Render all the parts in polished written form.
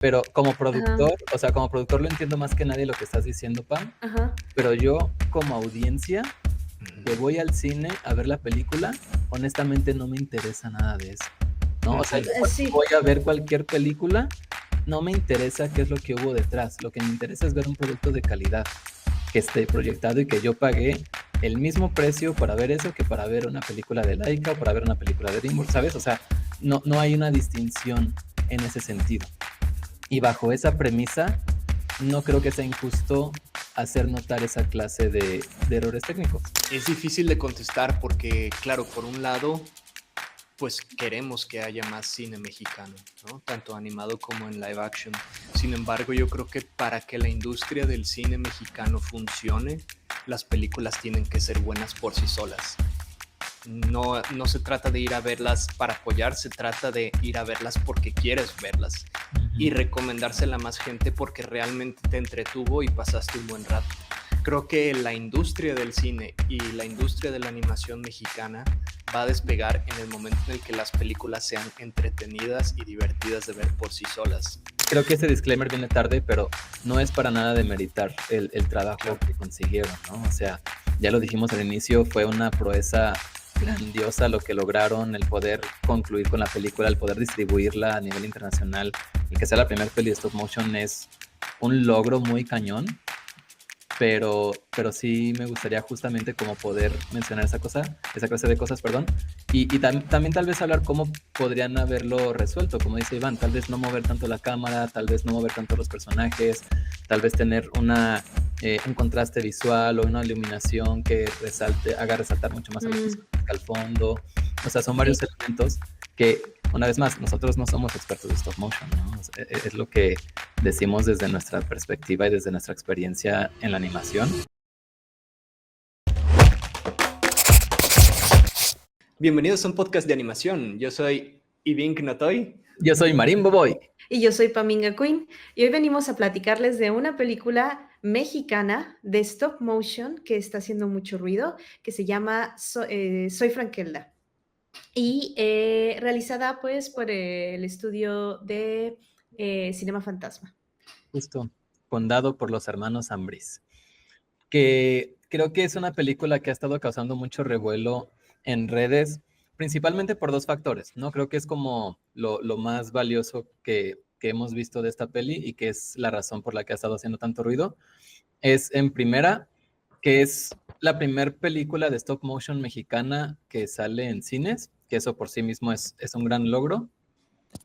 pero como Ajá, productor, o sea, como productor lo entiendo más que nadie lo que estás diciendo, Pam, ajá. pero yo como audiencia que Ujú, voy al cine a ver la película, honestamente no me interesa nada de eso, ¿no? O sea, ujú, yo cuando Sí, voy a ver cualquier película, no me interesa qué es lo que hubo detrás, lo que me interesa es ver un producto de calidad que esté proyectado y que yo pagué el mismo precio para ver eso que para ver una película de Laika o para ver una película de DreamWorks, ¿sabes? O sea, no hay una distinción en ese sentido. Y bajo esa premisa, no creo que sea injusto hacer notar esa clase de errores técnicos. Es difícil de contestar porque, claro, por un lado, pues queremos que haya más cine mexicano, ¿no? Tanto animado como en live action. Sin embargo, yo creo que para que la industria del cine mexicano funcione, las películas tienen que ser buenas por sí solas. No se trata de ir a verlas para apoyar, se trata de ir a verlas porque quieres verlas y Ujú. recomendársela a más gente porque realmente te entretuvo y pasaste un buen rato. Creo que la industria del cine y la industria de la animación mexicana va a despegar en el momento en el que las películas sean entretenidas y divertidas de ver por sí solas. Creo que ese disclaimer viene tarde, pero no es para nada demeritar el trabajo Claro. que consiguieron, ¿no? O sea, ya lo dijimos al inicio, fue una proeza grandiosa lo que lograron, el poder concluir con la película, el poder distribuirla a nivel internacional, el que sea la primera peli de stop motion es un logro muy cañón, pero sí me gustaría justamente como poder mencionar esa clase de cosas, perdón, y también tal vez hablar cómo podrían haberlo resuelto, como dice Iván, tal vez no mover tanto la cámara, tal vez no mover tanto los personajes, tal vez tener un contraste visual o una iluminación que haga resaltar mucho más a los mm, personajes que al fondo, o sea, son sí, varios elementos que, una vez más, nosotros no somos expertos de stop motion, ¿no? O sea, es lo que decimos desde nuestra perspectiva y desde nuestra experiencia en la animación. Bienvenidos a un podcast de animación. Yo soy Ivin Knotoy. Yo soy Marimbo Boy. y yo soy Paminga Queen y hoy venimos a platicarles de una película mexicana de stop motion que está haciendo mucho ruido, que se llama Soy Frankelda y realizada pues por el estudio de Cinema Fantasma. Justo, fundado por los hermanos Ambris, que creo que es una película que ha estado causando mucho revuelo en redes, principalmente por dos factores, ¿no? Creo que es como lo más valioso que hemos visto de esta peli y que es la razón por la que ha estado haciendo tanto ruido. Es en primera, que es la primer película de stop motion mexicana que sale en cines, que eso por sí mismo es un gran logro.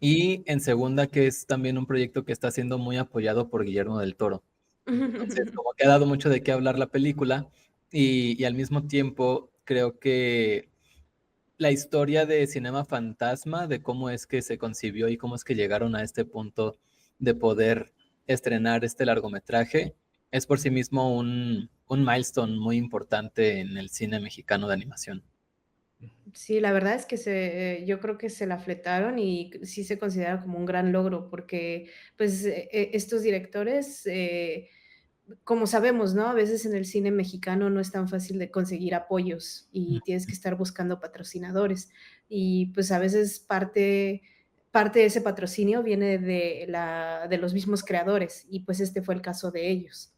Y en segunda, que es también un proyecto que está siendo muy apoyado por Guillermo del Toro. Entonces, como que ha dado mucho de qué hablar la película y al mismo tiempo creo que la historia de Cinema Fantasma, de cómo es que se concibió y cómo es que llegaron a este punto de poder estrenar este largometraje, es por sí mismo un milestone muy importante en el cine mexicano de animación. Sí, la verdad es que yo creo que se la fletaron y sí se considera como un gran logro porque pues estos directores, como sabemos, ¿no? A veces en el cine mexicano no es tan fácil de conseguir apoyos y tienes que estar buscando patrocinadores y pues a veces parte de ese patrocinio viene de los mismos creadores y pues este fue el caso de ellos.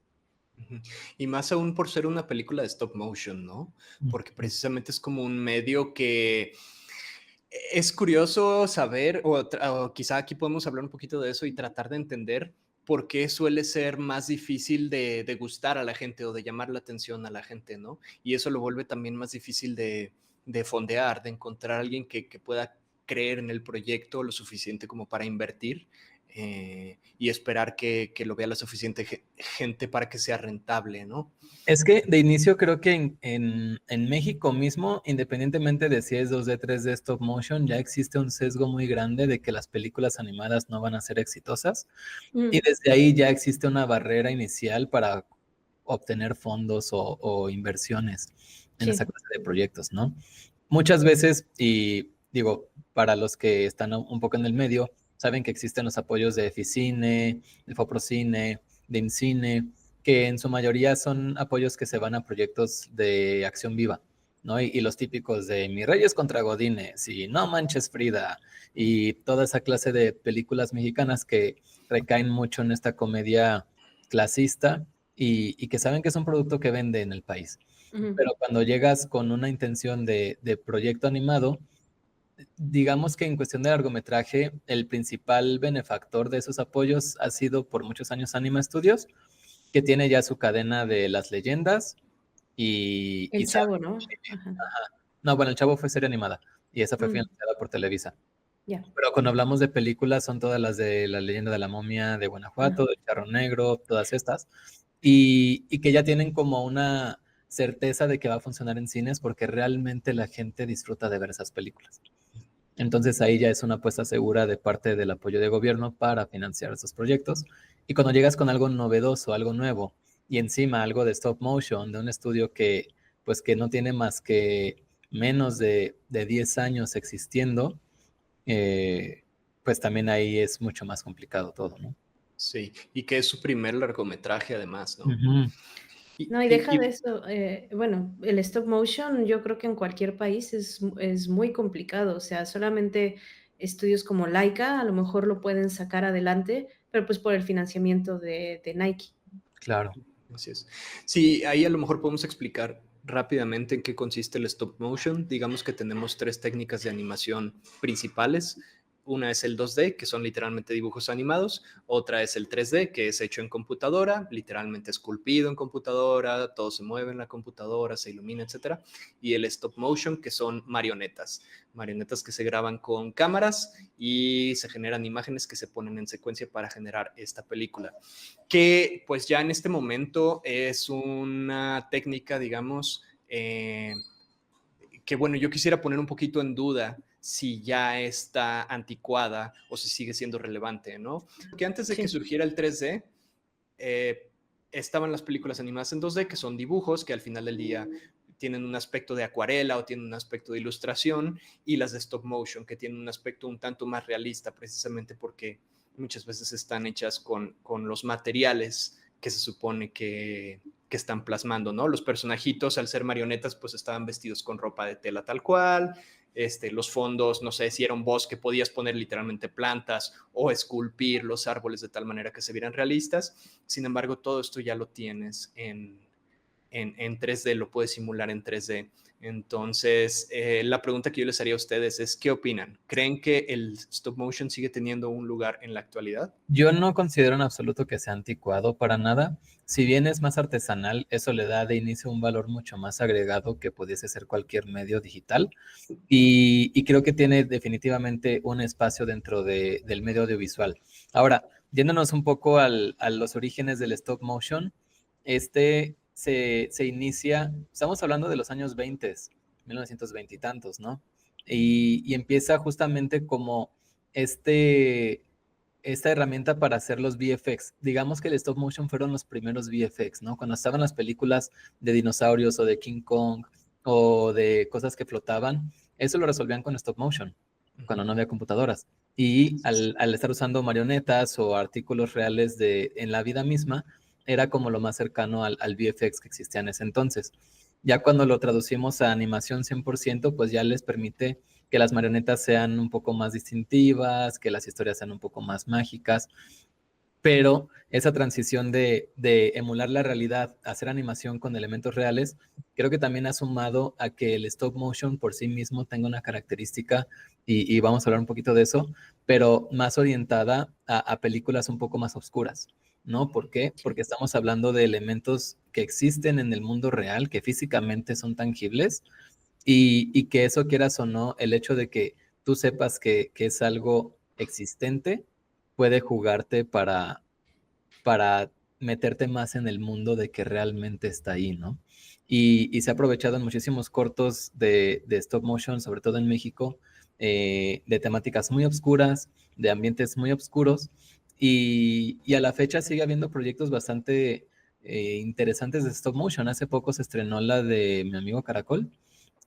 Y más aún por ser una película de stop motion, ¿no? Porque precisamente es como un medio que es curioso saber, o quizá aquí podemos hablar un poquito de eso y tratar de entender por qué suele ser más difícil de gustar a la gente o de llamar la atención a la gente, ¿no? Y eso lo vuelve también más difícil de fondear, de encontrar a alguien que pueda creer en el proyecto lo suficiente como para invertir y esperar que lo vea la suficiente gente para que sea rentable, ¿no? Es que de inicio creo que en México mismo, independientemente de si es 2D, 3D, stop motion, ya existe un sesgo muy grande de que las películas animadas no van a ser exitosas. Y Mm, desde ahí ya existe una barrera inicial para obtener fondos o inversiones en esa sí. clase de proyectos, ¿no? Muchas veces, y digo, para los que están un poco en el medio, saben que existen los apoyos de Eficine, de Foprocine, de IMCINE, que en su mayoría son apoyos que se van a proyectos de acción viva, ¿no? Y los típicos de Mis Reyes contra Godines y No Manches Frida y toda esa clase de películas mexicanas que recaen mucho en esta comedia clasista y que saben que es un producto que vende en el país. Pero cuando llegas con una intención de proyecto animado, digamos que en cuestión de largometraje, el principal benefactor de esos apoyos ha sido por muchos años Anima Studios, que tiene ya su cadena de Las Leyendas y El Chavo, ¿no? Ajá. no, bueno, El Chavo fue serie animada y esa fue Mm, financiada por Televisa. ya. Pero cuando hablamos de películas, son todas las de La Leyenda de la Momia de Ah, Guanajuato, de Charro Negro, todas estas, y que ya tienen como una certeza de que va a funcionar en cines porque realmente la gente disfruta de ver esas películas. Entonces ahí ya es una apuesta segura de parte del apoyo de gobierno para financiar esos proyectos. Y cuando llegas con algo novedoso, algo nuevo, y encima algo de stop motion, de un estudio que, pues, que no tiene más que menos de 10 años existiendo, pues también ahí es mucho más complicado todo, ¿no? Sí, y que es su primer largometraje además, ¿no? Ujú. Y, no, y y- deja de y eso, bueno, el stop motion yo creo que en cualquier país es muy complicado, o sea, solamente estudios como Laika a lo mejor lo pueden sacar adelante, pero pues por el financiamiento de Nike. Claro. Así es. Sí, ahí a lo mejor podemos explicar rápidamente en qué consiste el stop motion. Digamos que tenemos tres técnicas de animación principales. Una es el 2D, que son literalmente dibujos animados. Otra es el 3D, que es hecho en computadora, literalmente esculpido en computadora, todo se mueve en la computadora, se ilumina, etcétera. Y el stop motion, que son marionetas que se graban con cámaras y se generan imágenes que se ponen en secuencia para generar esta película, que pues ya en este momento es una técnica, digamos, que bueno, yo quisiera poner un poquito en duda si ya está anticuada o si sigue siendo relevante, ¿no? Porque antes de que Sí. surgiera el 3D, eh, estaban las películas animadas en 2D, que son dibujos que al final del día tienen un aspecto de acuarela o tienen un aspecto de ilustración, y las de stop motion, que tienen un aspecto un tanto más realista, precisamente porque muchas veces están hechas con los materiales que se supone que están plasmando, ¿no? Los personajitos, al ser marionetas, pues estaban vestidos con ropa de tela tal cual, los fondos, no sé si era un bosque, podías poner literalmente plantas o esculpir los árboles de tal manera que se vieran realistas. Sin embargo, todo esto ya lo tienes en 3D, lo puedes simular en 3D. Entonces, la pregunta que yo les haría a ustedes es, ¿qué opinan? ¿Creen que el stop motion sigue teniendo un lugar en la actualidad? Yo no considero en absoluto que sea anticuado para nada. Si bien es más artesanal, eso le da de inicio un valor mucho más agregado que pudiese ser cualquier medio digital. Y creo que tiene definitivamente un espacio dentro del medio audiovisual. Ahora, yéndonos un poco a los orígenes del stop motion, se inicia, estamos hablando de los años 20, 1920 y tantos, ¿no? Y empieza justamente como este, esta herramienta para hacer los VFX. Digamos que el stop motion fueron los primeros VFX, ¿no? Cuando estaban las películas de dinosaurios o de King Kong o de cosas que flotaban, eso lo resolvían con stop motion, cuando no había computadoras. Y al estar usando marionetas o artículos reales en la vida misma, era como lo más cercano al VFX que existía en ese entonces. Ya cuando lo traducimos a animación 100%, pues ya les permite que las marionetas sean un poco más distintivas, que las historias sean un poco más mágicas, pero esa transición de emular la realidad, hacer animación con elementos reales, creo que también ha sumado a que el stop motion por sí mismo tenga una característica, y vamos a hablar un poquito de eso, pero más orientada a películas un poco más oscuras, ¿no? ¿Por qué? Sí. Porque estamos hablando de elementos que existen en el mundo real, que físicamente son tangibles, y que eso quieras o no, el hecho de que tú sepas que es algo existente, puede jugarte para meterte más en el mundo de que realmente está ahí, ¿no? Y se ha aprovechado en muchísimos cortos de stop motion, sobre todo en México, de temáticas muy obscuras, de ambientes muy oscuros, y a la fecha sigue habiendo proyectos bastante interesantes de stop motion. Hace poco se estrenó la de Mi Amigo Caracol,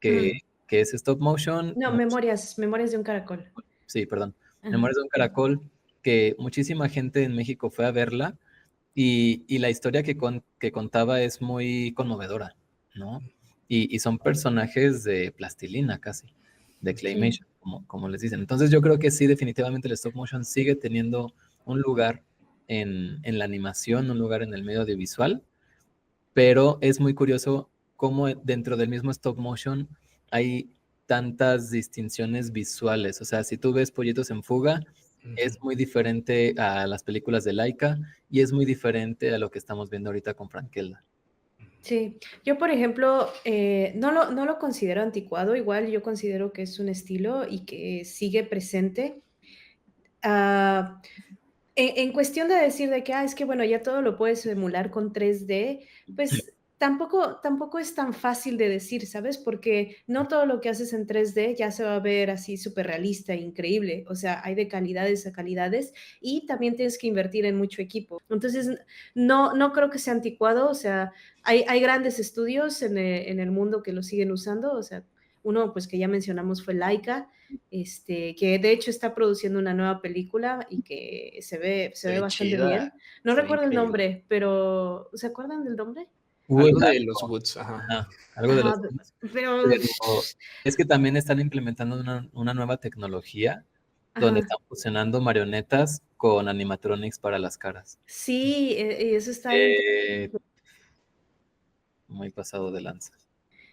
que, Mm. que es stop motion. No, Memorias de un caracol. Sí, perdón. Ajá. Memorias de un Caracol, que muchísima gente en México fue a verla, y la historia que contaba es muy conmovedora, ¿no? y son personajes de plastilina casi, de Sí. claymation, como les dicen. Entonces yo creo que sí, definitivamente el stop motion sigue teniendo un lugar en la animación, un lugar en el medio audiovisual, pero es muy curioso cómo dentro del mismo stop motion hay tantas distinciones visuales. O sea, si tú ves Pollitos en Fuga, es muy diferente a las películas de Laika y es muy diferente a lo que estamos viendo ahorita con Frankelda. Sí, yo por ejemplo, no lo considero anticuado, igual yo considero que es un estilo y que sigue presente. Ah, en cuestión de decir de que, es que bueno, ya todo lo puedes emular con 3D, pues tampoco es tan fácil de decir, ¿sabes? Porque no todo lo que haces en 3D ya se va a ver así súper realista e increíble. O sea, hay de calidades a calidades y también tienes que invertir en mucho equipo. Entonces, no creo que sea anticuado. O sea, hay grandes estudios en el mundo que lo siguen usando. O sea, uno pues que ya mencionamos fue Laika, que de hecho está produciendo una nueva película y que se ve bastante bien. No se ve recuerdo el increíble. nombre, pero ¿se acuerdan del nombre? Algo de los Woods, ajá. Ajá, algo de los Ajá, Woods. pero Pero es que también están implementando una nueva tecnología donde ajá, están fusionando marionetas con animatronics para las caras. sí, y eso está Eh, muy pasado de lanza.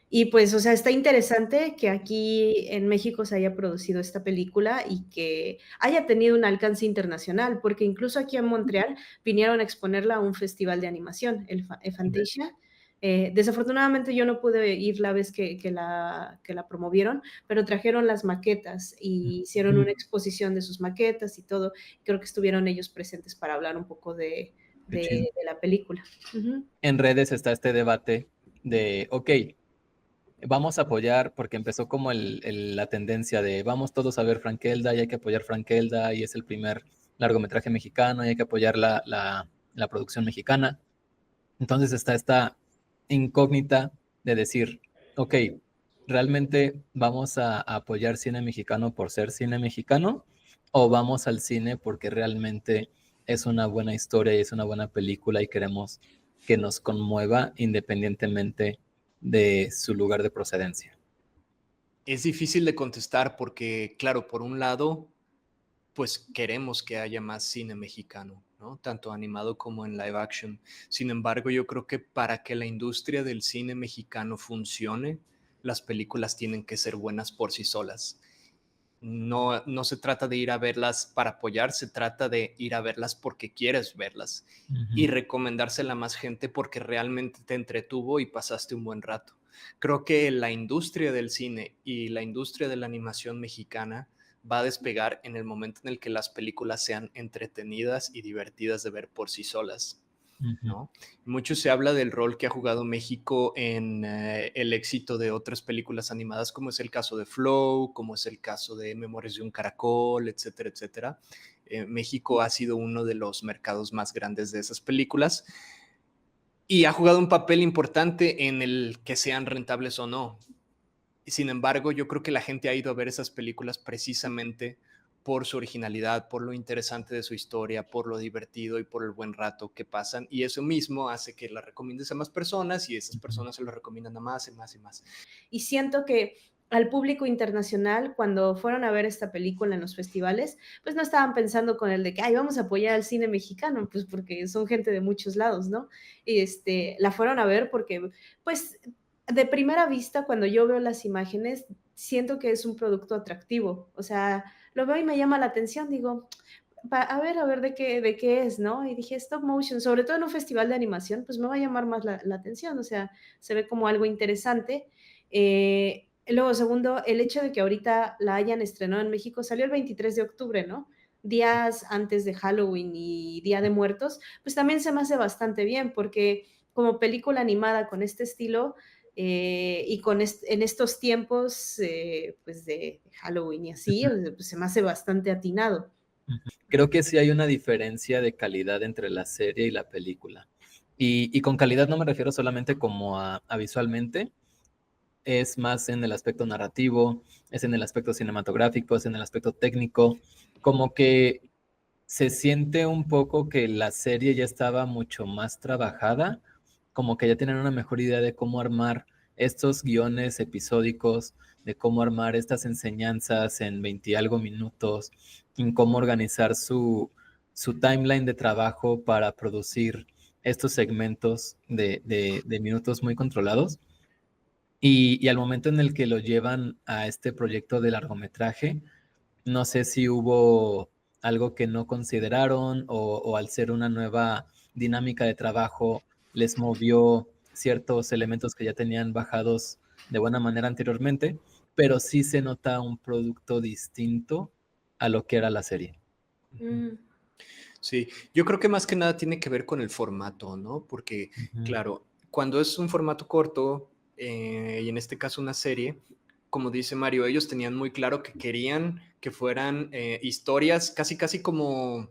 y pues, o sea, está interesante que aquí en México se haya producido esta película y que haya tenido un alcance internacional, porque incluso aquí en Montreal vinieron a exponerla a un festival de animación, el Fantasia. Desafortunadamente yo no pude ir la vez que la promovieron, pero trajeron las maquetas y hicieron una exposición de sus maquetas y todo. Creo que estuvieron ellos presentes para hablar un poco Qué chido. de la película. Ujú. En redes está este debate de, ok, vamos a apoyar, porque empezó como la tendencia de vamos todos a ver Frankelda y hay que apoyar Frankelda y es el primer largometraje mexicano y hay que apoyar la producción mexicana. Entonces está esta incógnita de decir, ok, ¿realmente vamos a apoyar cine mexicano por ser cine mexicano o vamos al cine porque realmente es una buena historia y es una buena película y queremos que nos conmueva independientemente de su lugar de procedencia? Es difícil de contestar porque, claro, por un lado, pues queremos que haya más cine mexicano, ¿no? Tanto animado como en live action. Sin embargo, yo creo que para que la industria del cine mexicano funcione, las películas tienen que ser buenas por sí solas. No se trata de ir a verlas para apoyar, se trata de ir a verlas porque quieres verlas y recomendársela a más gente porque realmente te entretuvo y pasaste un buen rato. Creo que la industria del cine y la industria de la animación mexicana va a despegar en el momento en el que las películas sean entretenidas y divertidas de ver por sí solas, ¿no? Mucho se habla del rol que ha jugado México en el éxito de otras películas animadas, como es el caso de Flow, como es el caso de Memorias de un Caracol, etcétera, etcétera. México ha sido uno de los mercados más grandes de esas películas y ha jugado un papel importante en el que sean rentables o no. Sin embargo, yo creo que la gente ha ido a ver esas películas precisamente por su originalidad, por lo interesante de su historia, por lo divertido y por el buen rato que pasan. Y eso mismo hace que la recomiendes a más personas y esas personas se lo recomiendan a más y más y más. Y siento que al público internacional, cuando fueron a ver esta película en los festivales, pues no estaban pensando con el de que, vamos a apoyar al cine mexicano, pues porque son gente de muchos lados, ¿no? Y la fueron a ver porque, pues, de primera vista, cuando yo veo las imágenes, siento que es un producto atractivo. O sea, lo veo y me llama la atención, digo, a ver de qué es, ¿no? Y dije, stop motion, sobre todo en un festival de animación, pues me va a llamar más la atención, o sea, se ve como algo interesante. Luego, segundo, el hecho de que ahorita la hayan estrenado en México, salió el 23 de octubre, ¿no? Días antes de Halloween y Día de Muertos, pues también se me hace bastante bien, porque como película animada con este estilo y en estos tiempos, pues de Halloween y así, pues se me hace bastante atinado. Creo que sí hay una diferencia de calidad entre la serie y la película. Y con calidad no me refiero solamente como a visualmente, es más en el aspecto narrativo, es en el aspecto cinematográfico, es en el aspecto técnico, como que se siente un poco que la serie ya estaba mucho más trabajada, como que ya tienen una mejor idea de cómo armar estos guiones episódicos de cómo armar estas enseñanzas en 20 y algo minutos, en cómo organizar su timeline de trabajo para producir estos segmentos de minutos muy controlados. Y al momento en el que lo llevan a este proyecto de largometraje, no sé si hubo algo que no consideraron o al ser una nueva dinámica de trabajo les movió ciertos elementos que ya tenían bajados de buena manera anteriormente, pero sí se nota un producto distinto a lo que era la serie. Mm, Sí, yo creo que más que nada tiene que ver con el formato, ¿no? Porque, Ujú. claro, cuando es un formato corto, y en este caso una serie, como dice Mario, ellos tenían muy claro que querían que fueran historias casi, casi como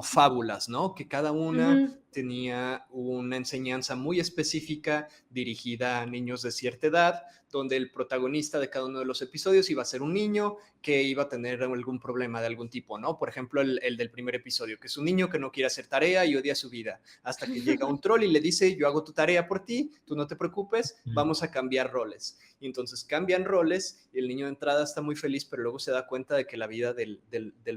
fábulas, ¿no? Que cada una ujú. tenía una enseñanza muy específica dirigida a niños de cierta edad, donde el protagonista de cada uno de los episodios iba a ser un niño que iba a tener algún problema de algún tipo, ¿no? Por ejemplo, el del primer episodio, que es un niño que no quiere hacer tarea y odia su vida, hasta que llega un troll y le dice, yo hago tu tarea por ti, tú no te preocupes, Ujú. vamos a cambiar roles. Y entonces cambian roles y el niño de entrada está muy feliz, pero luego se da cuenta de que la vida del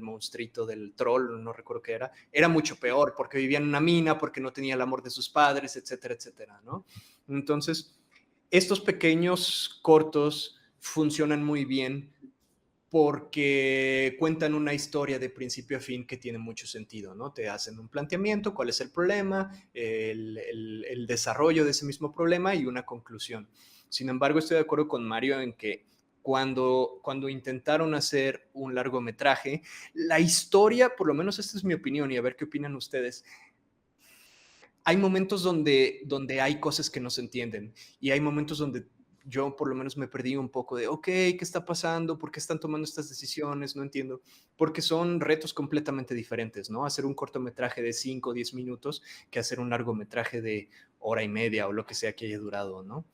monstruito, del troll, no recuerdo qué era mucho peor, porque vivía en una mina, porque no tenía el amor de sus padres, etcétera, etcétera, ¿no? Entonces, estos pequeños cortos funcionan muy bien porque cuentan una historia de principio a fin que tiene mucho sentido, ¿no? Te hacen un planteamiento, cuál es el problema, el desarrollo de ese mismo problema y una conclusión. Sin embargo, estoy de acuerdo con Mario en que cuando intentaron hacer un largometraje, la historia, por lo menos esta es mi opinión y a ver qué opinan ustedes, hay momentos donde hay cosas que no se entienden y hay momentos donde yo por lo menos me perdí un poco de, ok, ¿qué está pasando? ¿Por qué están tomando estas decisiones? No entiendo. Porque son retos completamente diferentes, ¿no? Hacer un cortometraje de 5 o 10 minutos que hacer un largometraje de hora y media o lo que sea que haya durado, ¿no?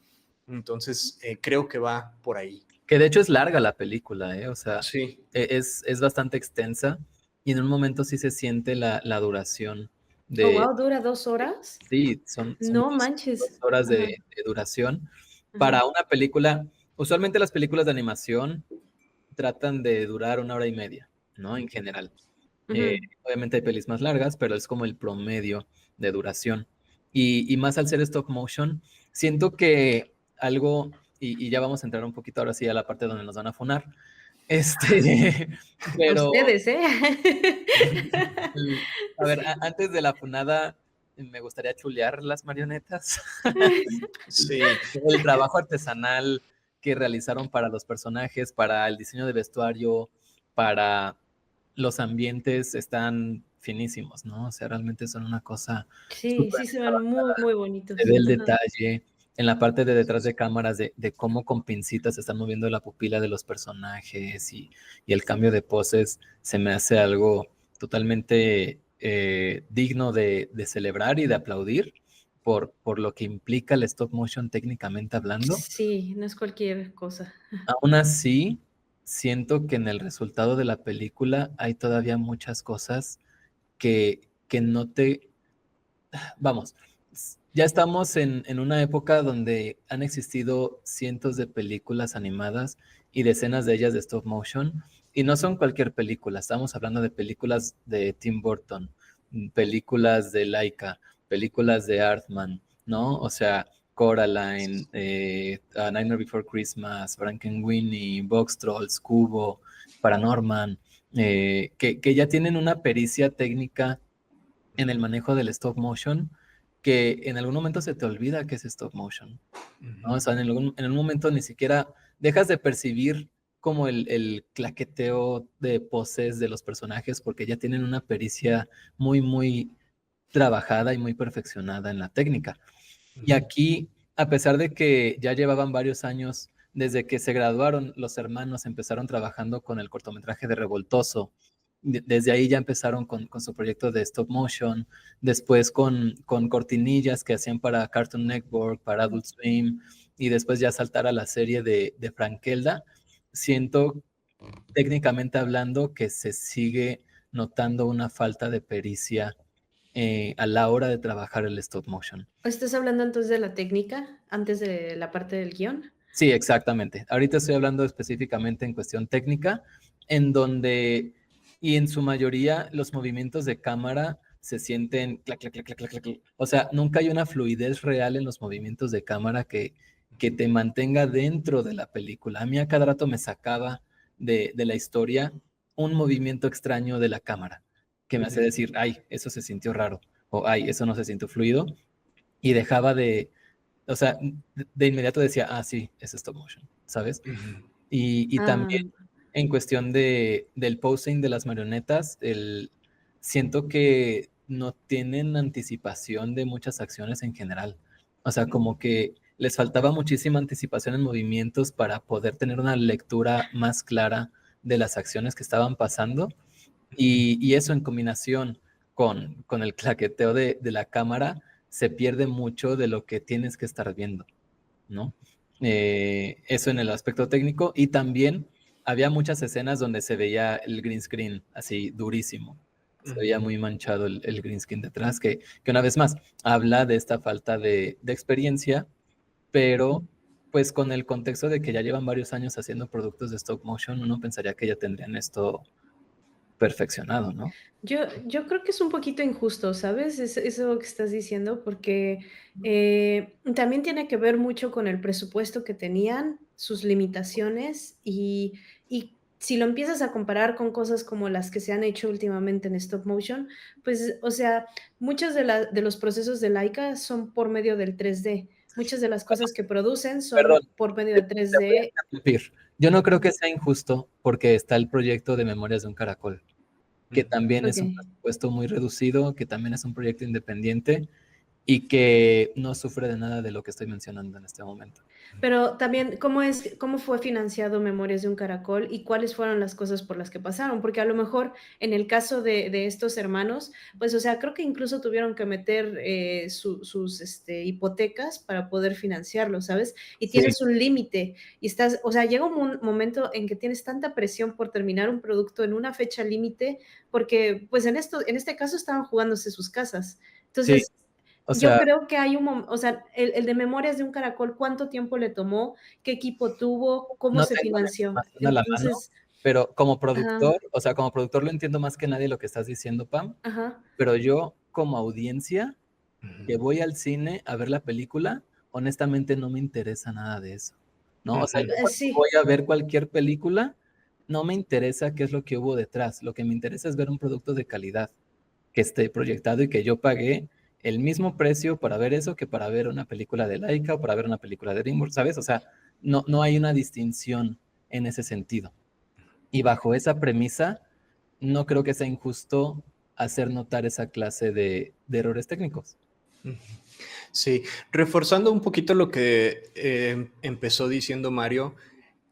Entonces, creo que va por ahí. Que de hecho es larga la película, ¿eh? O sea, Sí, es bastante extensa y en un momento sí se siente la duración Oh, de, wow, ¿dura 2 horas? sí, son No dos manches. horas Ajá, de duración. ajá, Para una película, usualmente las películas de animación tratan de durar 1 hora y media, ¿no? En general. Eh, ujú. obviamente hay pelis más largas, pero es como el promedio de duración. Y más al ser stop motion, siento que algo, y ya vamos a entrar un poquito ahora sí a la parte donde nos van a funar, este, A pero, ustedes, ¿eh? a ver, antes de la funada, me gustaría chulear las marionetas. sí. El trabajo artesanal que realizaron para los personajes, para el diseño de vestuario, para los ambientes están finísimos, ¿no? O sea, realmente son una cosa Sí, súper, sí se ven muy, muy se bonitos. ve el Ajá. detalle en la parte de detrás de cámaras de cómo con pincitas se están moviendo la pupila de los personajes y el cambio de poses se me hace algo totalmente digno de celebrar y de aplaudir por lo que implica el stop motion técnicamente hablando. Sí, no es cualquier cosa. Aún así, siento que en el resultado de la película hay todavía muchas cosas que no te... Vamos, ya estamos en una época donde han existido cientos de películas animadas y decenas de ellas de stop motion, y no son cualquier película, estamos hablando de películas de Tim Burton, películas de Laika, películas de Artman, ¿no? O sea, Coraline, A Nightmare Before Christmas, Frankenweenie, Box Trolls, Kubo, Paranorman, que ya tienen una pericia técnica en el manejo del stop motion que en algún momento se te olvida que es stop motion, ¿no? O sea, en algún momento ni siquiera dejas de percibir como el claqueteo de poses de los personajes porque ya tienen una pericia muy, muy trabajada y muy perfeccionada en la técnica. Y aquí, a pesar de que ya llevaban varios años desde que se graduaron, los hermanos empezaron trabajando con el cortometraje de Revoltoso. Desde ahí ya empezaron con su proyecto de stop motion, después con cortinillas que hacían para Cartoon Network, para Adult Swim, y después ya saltar a la serie de Frankelda. Siento, técnicamente hablando, que se sigue notando una falta de pericia a la hora de trabajar el stop motion. ¿Estás hablando entonces de la técnica antes de la parte del guión? Sí, exactamente. Ahorita estoy hablando específicamente en cuestión técnica, en donde, y en su mayoría, los movimientos de cámara se sienten clac, clac, clac, clac, clac, clac, clac. O sea, nunca hay una fluidez real en los movimientos de cámara que te mantenga dentro de la película. A mí a cada rato me sacaba de la historia un movimiento extraño de la cámara, que me hace decir, ay, eso se sintió raro, o ay, eso no se sintió fluido, y dejaba o sea, de inmediato decía, ah, sí, es stop motion, ¿sabes? Y Ah, también en cuestión del posing de las marionetas, siento que no tienen anticipación de muchas acciones en general. O sea, como que les faltaba muchísima anticipación en movimientos para poder tener una lectura más clara de las acciones que estaban pasando. Y eso en combinación con el claqueteo de la cámara, se pierde mucho de lo que tienes que estar viendo, ¿no? Eso en el aspecto técnico. Y también había muchas escenas donde se veía el green screen así durísimo. Se veía muy manchado el green screen detrás, que una vez más habla de esta falta de experiencia, pero pues con el contexto de que ya llevan varios años haciendo productos de stop motion, uno pensaría que ya tendrían esto perfeccionado, ¿no? yo creo que es un poquito injusto, ¿sabes? Eso que estás diciendo, porque también tiene que ver mucho con el presupuesto que tenían, sus limitaciones y si lo empiezas a comparar con cosas como las que se han hecho últimamente en stop motion, pues, o sea, muchos de los procesos de Laika son por medio del 3D. Muchas de las cosas que producen Perdón, son por medio te, de te voy a 3D. interrumpir. Yo no creo que sea injusto porque está el proyecto de Memorias de un Caracol, que también es un Ok. presupuesto muy reducido, que también es un proyecto independiente y que no sufre de nada de lo que estoy mencionando en este momento. Pero también, cómo fue financiado Memorias de un Caracol y cuáles fueron las cosas por las que pasaron? Porque a lo mejor en el caso de estos hermanos, pues, o sea, creo que incluso tuvieron que meter sus hipotecas para poder financiarlo, ¿sabes? Y Sí, tienes un límite y o sea, llega un momento en que tienes tanta presión por terminar un producto en una fecha límite, porque pues en este caso estaban jugándose sus casas. sí, Entonces, o yo sea, creo que hay o sea, el de Memorias de un Caracol, ¿cuánto tiempo le tomó? ¿Qué equipo tuvo? ¿Cómo no se tengo la financió? información a la mano, Entonces, pero como productor, ajá, o sea, como productor lo entiendo más que nadie lo que estás diciendo, Pam, ajá, pero yo como audiencia que voy al cine a ver la película, honestamente no me interesa nada de eso, ¿no? O sea, yo cuando voy sí, a ver cualquier película, no me interesa qué es lo que hubo detrás, lo que me interesa es ver un producto de calidad que esté proyectado y que yo pagué el mismo precio para ver eso que para ver una película de Laika o para ver una película de DreamWorks, ¿sabes? O sea, no hay una distinción en ese sentido. Y bajo esa premisa, no creo que sea injusto hacer notar esa clase de errores técnicos. Sí, reforzando un poquito lo que empezó diciendo Mario,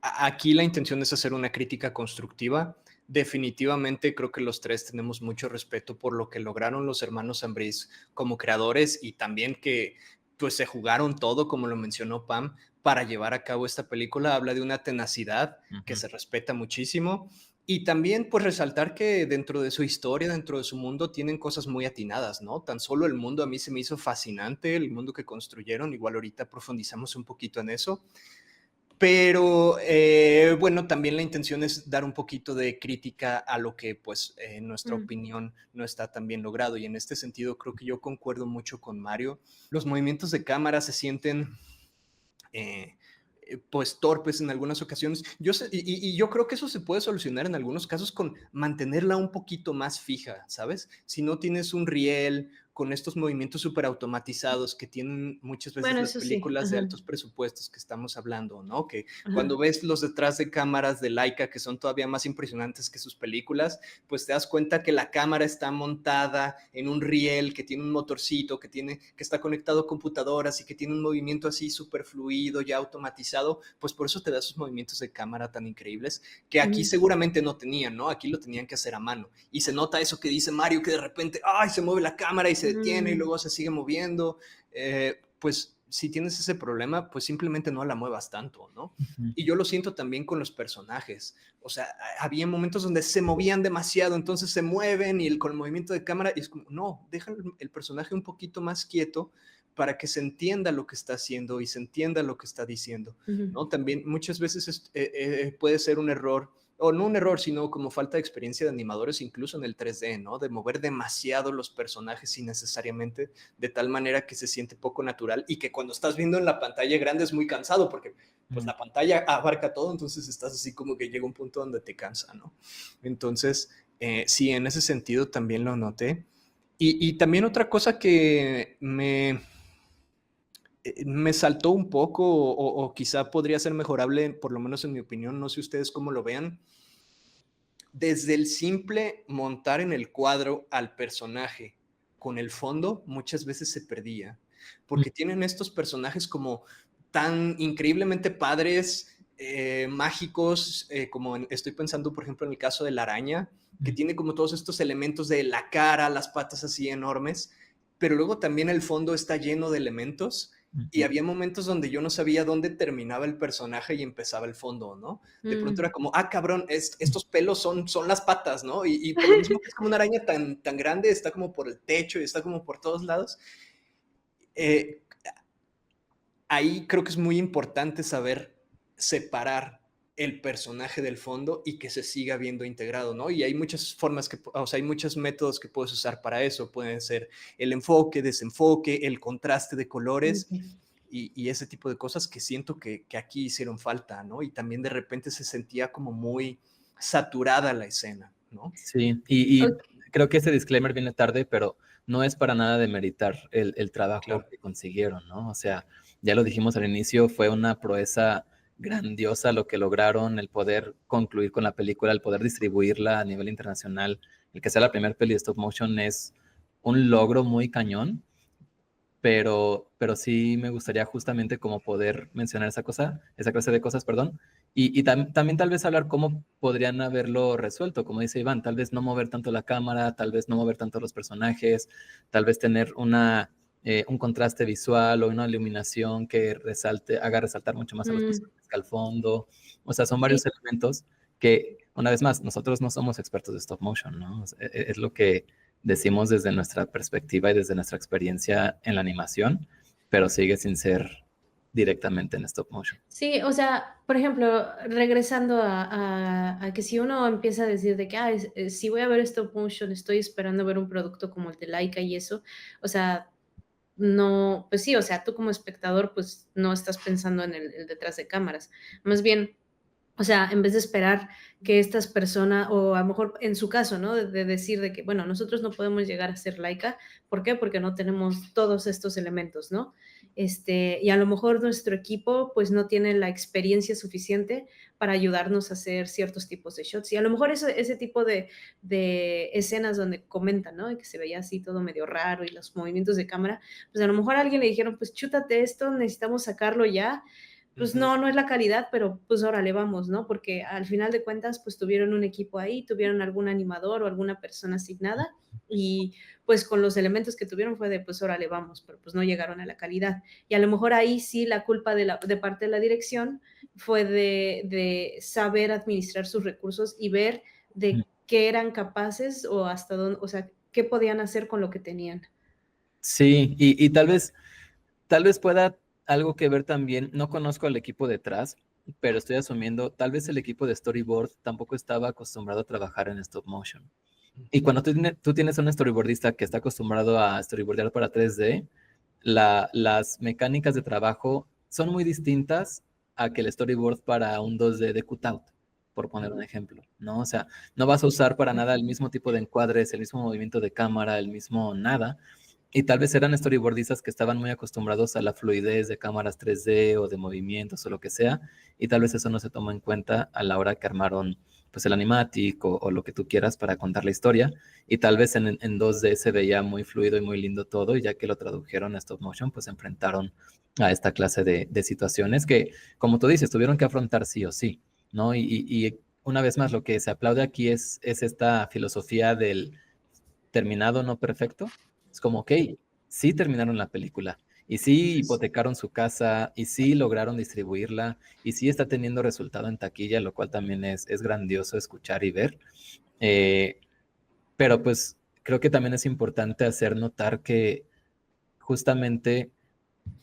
aquí la intención es hacer una crítica constructiva. Definitivamente creo que los tres tenemos mucho respeto por lo que lograron los hermanos Ambriz como creadores y también que pues se jugaron todo, como lo mencionó Pam, para llevar a cabo esta película. Habla de una tenacidad que se respeta muchísimo. Y también pues resaltar que dentro de su historia, dentro de su mundo, tienen cosas muy atinadas, ¿no? Tan solo el mundo a mí se me hizo fascinante, el mundo que construyeron, igual ahorita profundizamos un poquito en eso. Pero bueno, también la intención es dar un poquito de crítica a lo que, pues, en nuestra opinión no está tan bien logrado. Y en este sentido, creo que yo concuerdo mucho con Mario. Los movimientos de cámara se sienten eh, pues torpes en algunas ocasiones. Y yo creo que eso se puede solucionar en algunos casos con mantenerla un poquito más fija, ¿sabes? Si no tienes un riel con estos movimientos súper automatizados que tienen muchas veces bueno, las eso sí, películas de ajá, altos presupuestos que estamos hablando, ¿no? Que ajá. cuando ves los detrás de cámaras de Laika, que son todavía más impresionantes que sus películas, pues te das cuenta que la cámara está montada en un riel, que tiene un motorcito, que está conectado a computadoras y que tiene un movimiento así súper fluido, ya automatizado, pues por eso te da esos movimientos de cámara tan increíbles que aquí seguramente no tenían, ¿no? Aquí lo tenían que hacer a mano. Y se nota eso que dice Mario, que de repente, ¡ay! Se mueve la cámara y se detiene y luego se sigue moviendo. Pues si tienes ese problema, pues simplemente no la muevas tanto, ¿no? Ujú. Y yo lo siento también con los personajes. O sea, había momentos donde se movían demasiado, entonces se mueven y con el movimiento de cámara, y es como, no, deja el personaje un poquito más quieto para que se entienda lo que está haciendo y se entienda lo que está diciendo, ¿no? También muchas veces puede ser un error, o no un error, sino como falta de experiencia de animadores, incluso en el 3D, ¿no? De mover demasiado los personajes innecesariamente, de tal manera que se siente poco natural y que cuando estás viendo en la pantalla grande es muy cansado, porque pues la pantalla abarca todo, entonces estás así como que llega un punto donde te cansa, ¿no? Entonces, sí, en ese sentido también lo noté. Y también otra cosa que me saltó un poco o quizá podría ser mejorable, por lo menos en mi opinión, no sé ustedes cómo lo vean, desde el simple montar en el cuadro al personaje con el fondo, muchas veces se perdía, porque tienen estos personajes como tan increíblemente padres, mágicos, como estoy pensando, por ejemplo, en el caso de la araña, que tiene como todos estos elementos de la cara, las patas así enormes, pero luego también el fondo está lleno de elementos y había momentos donde yo no sabía dónde terminaba el personaje y empezaba el fondo, ¿no? De pronto era como, ah, cabrón, estos pelos son las patas, ¿no? Y por lo mismo que es como una araña tan grande, está como por el techo y está como por todos lados. Eh, Ahí creo que es muy importante saber separar el personaje del fondo y que se siga viendo integrado, ¿no? Y hay muchas formas o sea, hay muchos métodos que puedes usar para eso. Pueden ser el enfoque, desenfoque, el contraste de colores y ese tipo de cosas que siento que aquí hicieron falta, ¿no? Y también de repente se sentía como muy saturada la escena, ¿no? Sí, y Ok. creo que ese disclaimer viene tarde, pero no es para nada demeritar el trabajo Claro. que consiguieron, ¿no? O sea, ya lo dijimos al inicio, fue una proeza grandiosa lo que lograron, el poder concluir con la película, el poder distribuirla a nivel internacional, el que sea la primera peli de stop motion es un logro muy cañón, pero sí me gustaría justamente como poder mencionar esa cosa, esa clase de cosas, perdón, también tal vez hablar cómo podrían haberlo resuelto, como dice Iván, tal vez no mover tanto la cámara, tal vez no mover tanto los personajes, tal vez tener un contraste visual o una iluminación que haga resaltar mucho más a los personajes que al fondo, o sea, son Sí, varios elementos que, una vez más, nosotros no somos expertos de stop motion, ¿no? Es lo que decimos desde nuestra perspectiva y desde nuestra experiencia en la animación, pero sigue sin ser directamente en stop motion. sí, o sea, por ejemplo, regresando a que si uno empieza a decir de que, si voy a ver stop motion, estoy esperando ver un producto como el de Laika y eso, o sea, no, pues sí, o sea, tú como espectador, pues no estás pensando en el detrás de cámaras. Más bien, o sea, en vez de esperar que estas personas, o a lo mejor en su caso, ¿no? De decir de que, bueno, nosotros no podemos llegar a ser laica. ¿Por qué? Porque no tenemos todos estos elementos, ¿no? Y a lo mejor nuestro equipo, pues no tiene la experiencia suficiente para ayudarnos a hacer ciertos tipos de shots. Y a lo mejor ese tipo de escenas donde comentan, ¿no? Y que se veía así todo medio raro y los movimientos de cámara, pues a lo mejor a alguien le dijeron, pues chútate esto, necesitamos sacarlo ya, pues Ujú. no es la calidad, pero pues órale, vamos, ¿no? Porque al final de cuentas, pues tuvieron un equipo ahí, tuvieron algún animador o alguna persona asignada y pues con los elementos que tuvieron fue de pues órale, vamos, pero pues no llegaron a la calidad. Y a lo mejor ahí sí la culpa de parte de la dirección fue de saber administrar sus recursos y ver de qué eran capaces o hasta dónde, o sea, qué podían hacer con lo que tenían. Sí, y tal vez pueda algo que ver también, no conozco al equipo detrás, pero estoy asumiendo, tal vez el equipo de storyboard tampoco estaba acostumbrado a trabajar en stop motion. Y cuando tú tienes un storyboardista que está acostumbrado a storyboardear para 3D, las mecánicas de trabajo son muy distintas a que el storyboard para un 2D de cutout, por poner un ejemplo, ¿no? O sea, no vas a usar para nada el mismo tipo de encuadres, el mismo movimiento de cámara, el mismo nada. Y tal vez eran storyboardistas que estaban muy acostumbrados a la fluidez de cámaras 3D o de movimientos o lo que sea, y tal vez eso no se tomó en cuenta a la hora que armaron pues el animatic o lo que tú quieras para contar la historia, y tal vez en 2D se veía muy fluido y muy lindo todo, y ya que lo tradujeron a stop motion, pues se enfrentaron a esta clase de situaciones que, como tú dices, tuvieron que afrontar sí o sí, ¿no? Y una vez más, lo que se aplaude aquí es esta filosofía del terminado no perfecto. Es como, ok, sí terminaron la película Y sí hipotecaron su casa, y sí lograron distribuirla, y sí está teniendo resultado en taquilla, lo cual también es grandioso escuchar y ver. Eh, pero pues creo que también es importante hacer notar que justamente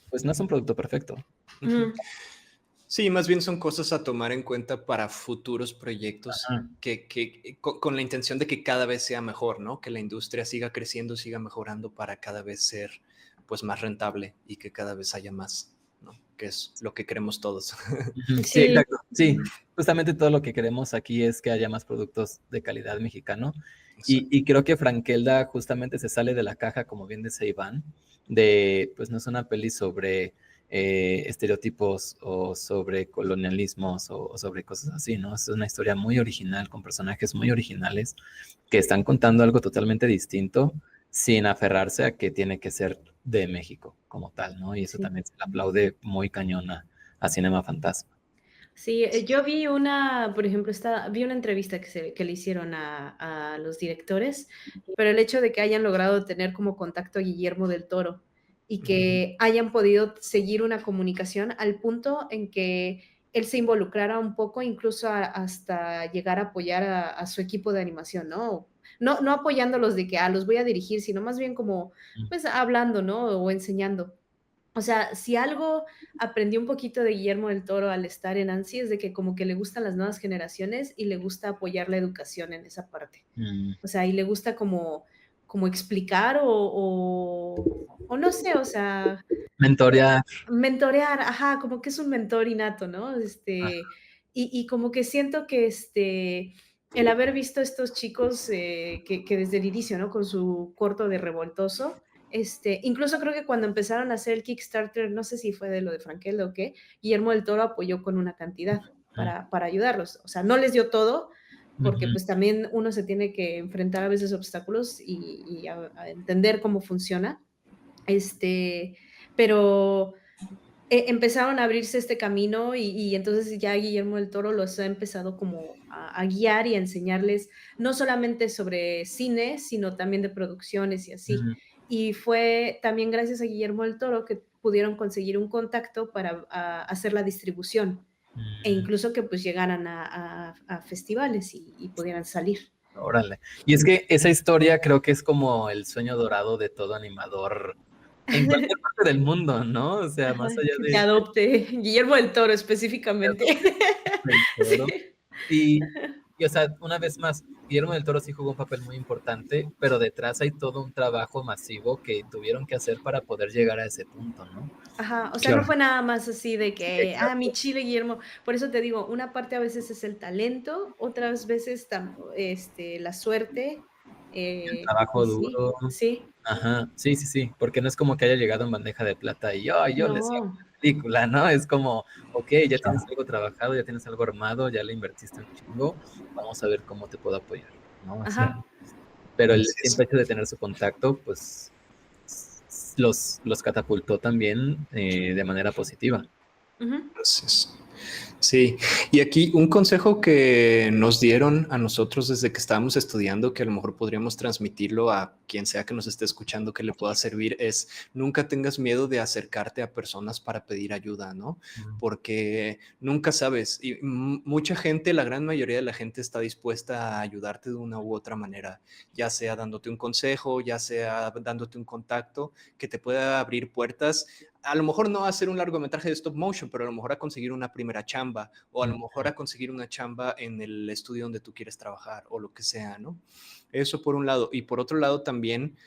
pues no es un producto perfecto. Ujú. Sí, más bien son cosas a tomar en cuenta para futuros proyectos Ajá. con la intención de que cada vez sea mejor, ¿no? Que la industria siga creciendo, siga mejorando para cada vez ser pues más rentable y que cada vez haya más, ¿no? Que es lo que queremos todos. Ujú. Sí, Sí, exacto. Sí, justamente todo lo que queremos aquí es que haya más productos de calidad mexicano. Y creo que Frankelda justamente se sale de la caja, como bien dice Iván, de pues no es una peli sobre estereotipos o sobre colonialismos o sobre cosas así, ¿no? Es una historia muy original, con personajes muy originales que están contando algo totalmente distinto sin aferrarse a que tiene que ser de México como tal, ¿no? Y eso sí. también se le aplaude muy cañón a Cinema Fantasma. Sí, yo vi una, por ejemplo, vi una entrevista que le hicieron a los directores, pero el hecho de que hayan logrado tener como contacto a Guillermo del Toro y que hayan podido seguir una comunicación al punto en que él se involucrara un poco, incluso hasta llegar a apoyar a su equipo de animación, ¿no? No, no apoyándolos de que los voy a dirigir, sino más bien como, pues, hablando, ¿no? O enseñando. O sea, si algo aprendí un poquito de Guillermo del Toro al estar en ANSI es de que como que le gustan las nuevas generaciones y le gusta apoyar la educación en esa parte. Mm. O sea, y le gusta como explicar o no sé, o sea, Mentorear. mentorear, ajá, como que es un mentor innato, ¿no? Y como que siento que el haber visto estos chicos que desde el inicio, ¿no? Con su corto de Revoltoso, incluso creo que cuando empezaron a hacer el Kickstarter, no sé si fue de lo de Frankel o qué, Guillermo del Toro apoyó con una cantidad para ayudarlos. O sea, no les dio todo, porque Ujú. pues también uno se tiene que enfrentar a veces obstáculos y a entender cómo funciona. Pero empezaron a abrirse este camino y entonces ya Guillermo del Toro los ha empezado como a guiar y a enseñarles no solamente sobre cine, sino también de producciones y así. Ujú. Y fue también gracias a Guillermo del Toro que pudieron conseguir un contacto para hacer la distribución e Mm. incluso que pues llegaran a festivales y pudieran salir. Órale. Y es que esa historia creo que es como el sueño dorado de todo animador en cualquier parte del mundo, ¿no? O sea, Ajá, más allá que te de adopte Guillermo del Toro específicamente. del Toro. Sí. Y, o sea, una vez más, Guillermo del Toro sí jugó un papel muy importante, pero detrás hay todo un trabajo masivo que tuvieron que hacer para poder llegar a ese punto, ¿no? Ajá, o sea, no Claro. fue nada más así de Sí, que, mi exacto. chile Guillermo. Por eso te digo, una parte a veces es el talento, otras veces la suerte, El y trabajo sí, duro. sí, Ajá, sí, sí, sí, porque no es como que haya llegado en bandeja de plata y yo les hago no, una película, ¿no? Es como, ok, ya tienes Claro. algo trabajado, ya tienes algo armado, ya le invertiste un chingo, vamos a ver cómo te puedo apoyar, ¿no? O sea, ajá, pero el Así es. simple hecho de tener su contacto, pues los catapultó también de manera positiva. ujú, Así es. Sí, y aquí un consejo que nos dieron a nosotros desde que estábamos estudiando, que a lo mejor podríamos transmitirlo a quien sea que nos esté escuchando que le pueda servir, es nunca tengas miedo de acercarte a personas para pedir ayuda, ¿no? Mm. Porque nunca sabes, y mucha gente, la gran mayoría de la gente está dispuesta a ayudarte de una u otra manera, ya sea dándote un consejo, ya sea dándote un contacto que te pueda abrir puertas a lo mejor no a hacer un largometraje de stop motion, pero a lo mejor a conseguir una primera chamba o a lo mejor a conseguir una chamba en el estudio donde tú quieres trabajar o lo que sea, ¿no? Eso por un lado. Y por otro lado también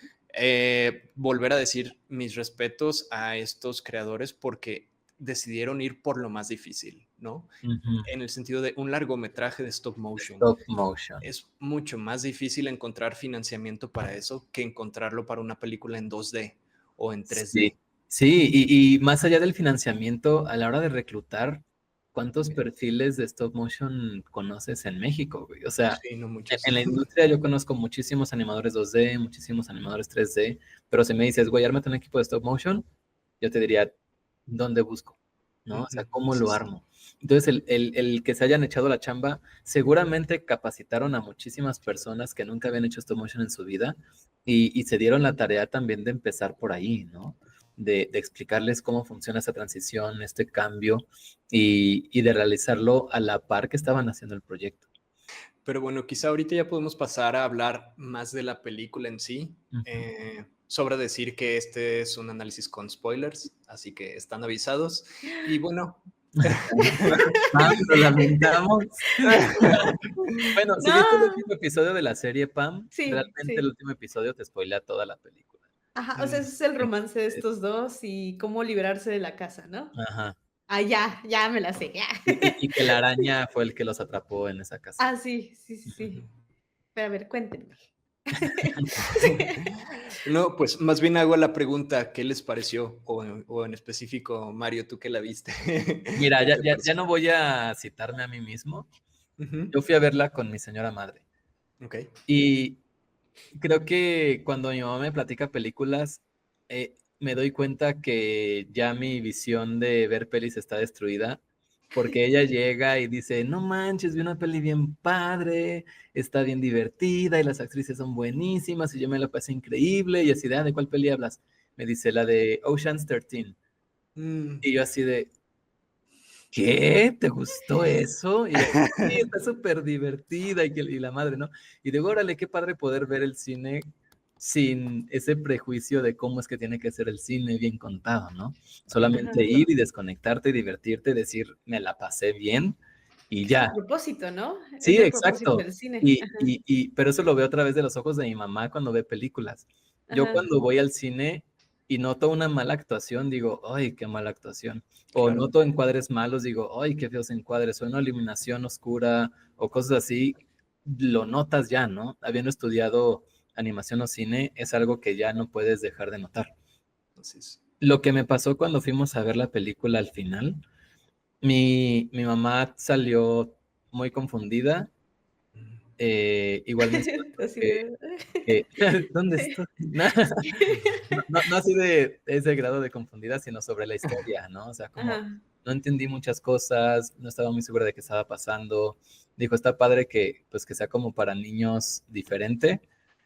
volver a decir mis respetos a estos creadores porque decidieron ir por lo más difícil, ¿no? Ujú. En el sentido de un largometraje de stop motion. Stop motion. Es mucho más difícil encontrar financiamiento para eso que encontrarlo para una película en 2D o en 3D. Sí, sí, y más allá del financiamiento, a la hora de reclutar, ¿cuántos perfiles de stop motion conoces en México, güey? O sea, Sí, no en, muchos. en la industria yo conozco muchísimos animadores 2D, muchísimos animadores 3D, pero si me dices, güey, ármate un equipo de stop motion, yo te diría, ¿dónde busco? ¿No? O sea, ¿cómo Sí, lo sí. armo? Entonces, el que se hayan echado la chamba, seguramente capacitaron a muchísimas personas que nunca habían hecho stop motion en su vida y se dieron la tarea también de empezar por ahí, ¿no? de explicarles cómo funciona esa transición, este cambio, y de realizarlo a la par que estaban haciendo el proyecto. Pero bueno, quizá ahorita ya podemos pasar a hablar más de la película en sí. Sobra decir que este es un análisis con spoilers, así que están avisados. Y bueno. Pam, lo lamentamos. Bueno, si viste el No. último episodio de la serie, Pam, Sí, realmente el sí. último episodio te spoilea toda la película. Ajá, o sea, ese es el romance de estos dos y cómo librarse de la casa, ¿no? Ajá. Ah, ya me la sé, ya. Y que la araña fue el que los atrapó en esa casa. Ah, sí, sí, sí, sí. Pero a ver, cuéntenme. No, pues más bien hago la pregunta, ¿qué les pareció? O en específico, Mario, tú que la viste. Mira, ¿Qué te ya pareció? no voy a citarme a mí mismo. Ujú. Yo fui a verla con mi señora madre. Ok. Y creo que cuando mi mamá me platica películas, me doy cuenta que ya mi visión de ver pelis está destruida, porque ella llega y dice, no manches, vi una peli bien padre, está bien divertida y las actrices son buenísimas y yo me la pasé increíble y así de, ¿de cuál peli hablas? Me dice, la de Ocean's 13. Mm, Y yo así de, ¿qué? ¿Te gustó eso? Y ella, sí, está súper divertida y la madre, ¿no? Y digo, órale, qué padre poder ver el cine sin ese prejuicio de cómo es que tiene que ser el cine bien contado, ¿no? Solamente Ajá. ir y desconectarte y divertirte, decir, me la pasé bien y Es el ya. propósito, ¿no? Es Sí, el propósito exacto. del cine. Ajá, Pero eso lo veo a través de los ojos de mi mamá cuando ve películas. Yo ajá. cuando voy al cine y noto una mala actuación, digo, ay, qué mala actuación. O claro. noto encuadres malos, digo, ay, qué feos encuadres. O una iluminación oscura o cosas así, lo notas ya, ¿no? Habiendo estudiado animación o cine, es algo que ya no puedes dejar de notar. Entonces, Lo que me pasó cuando fuimos a ver la película al final, mi mamá salió muy confundida. Igual mencionó Así que, de... que ¿dónde estoy? No así de ese grado de confundida, sino sobre la historia, ¿no? O sea, como Ajá. no entendí muchas cosas, no estaba muy segura de qué estaba pasando. Dijo, está padre que, pues, que sea como para niños diferente,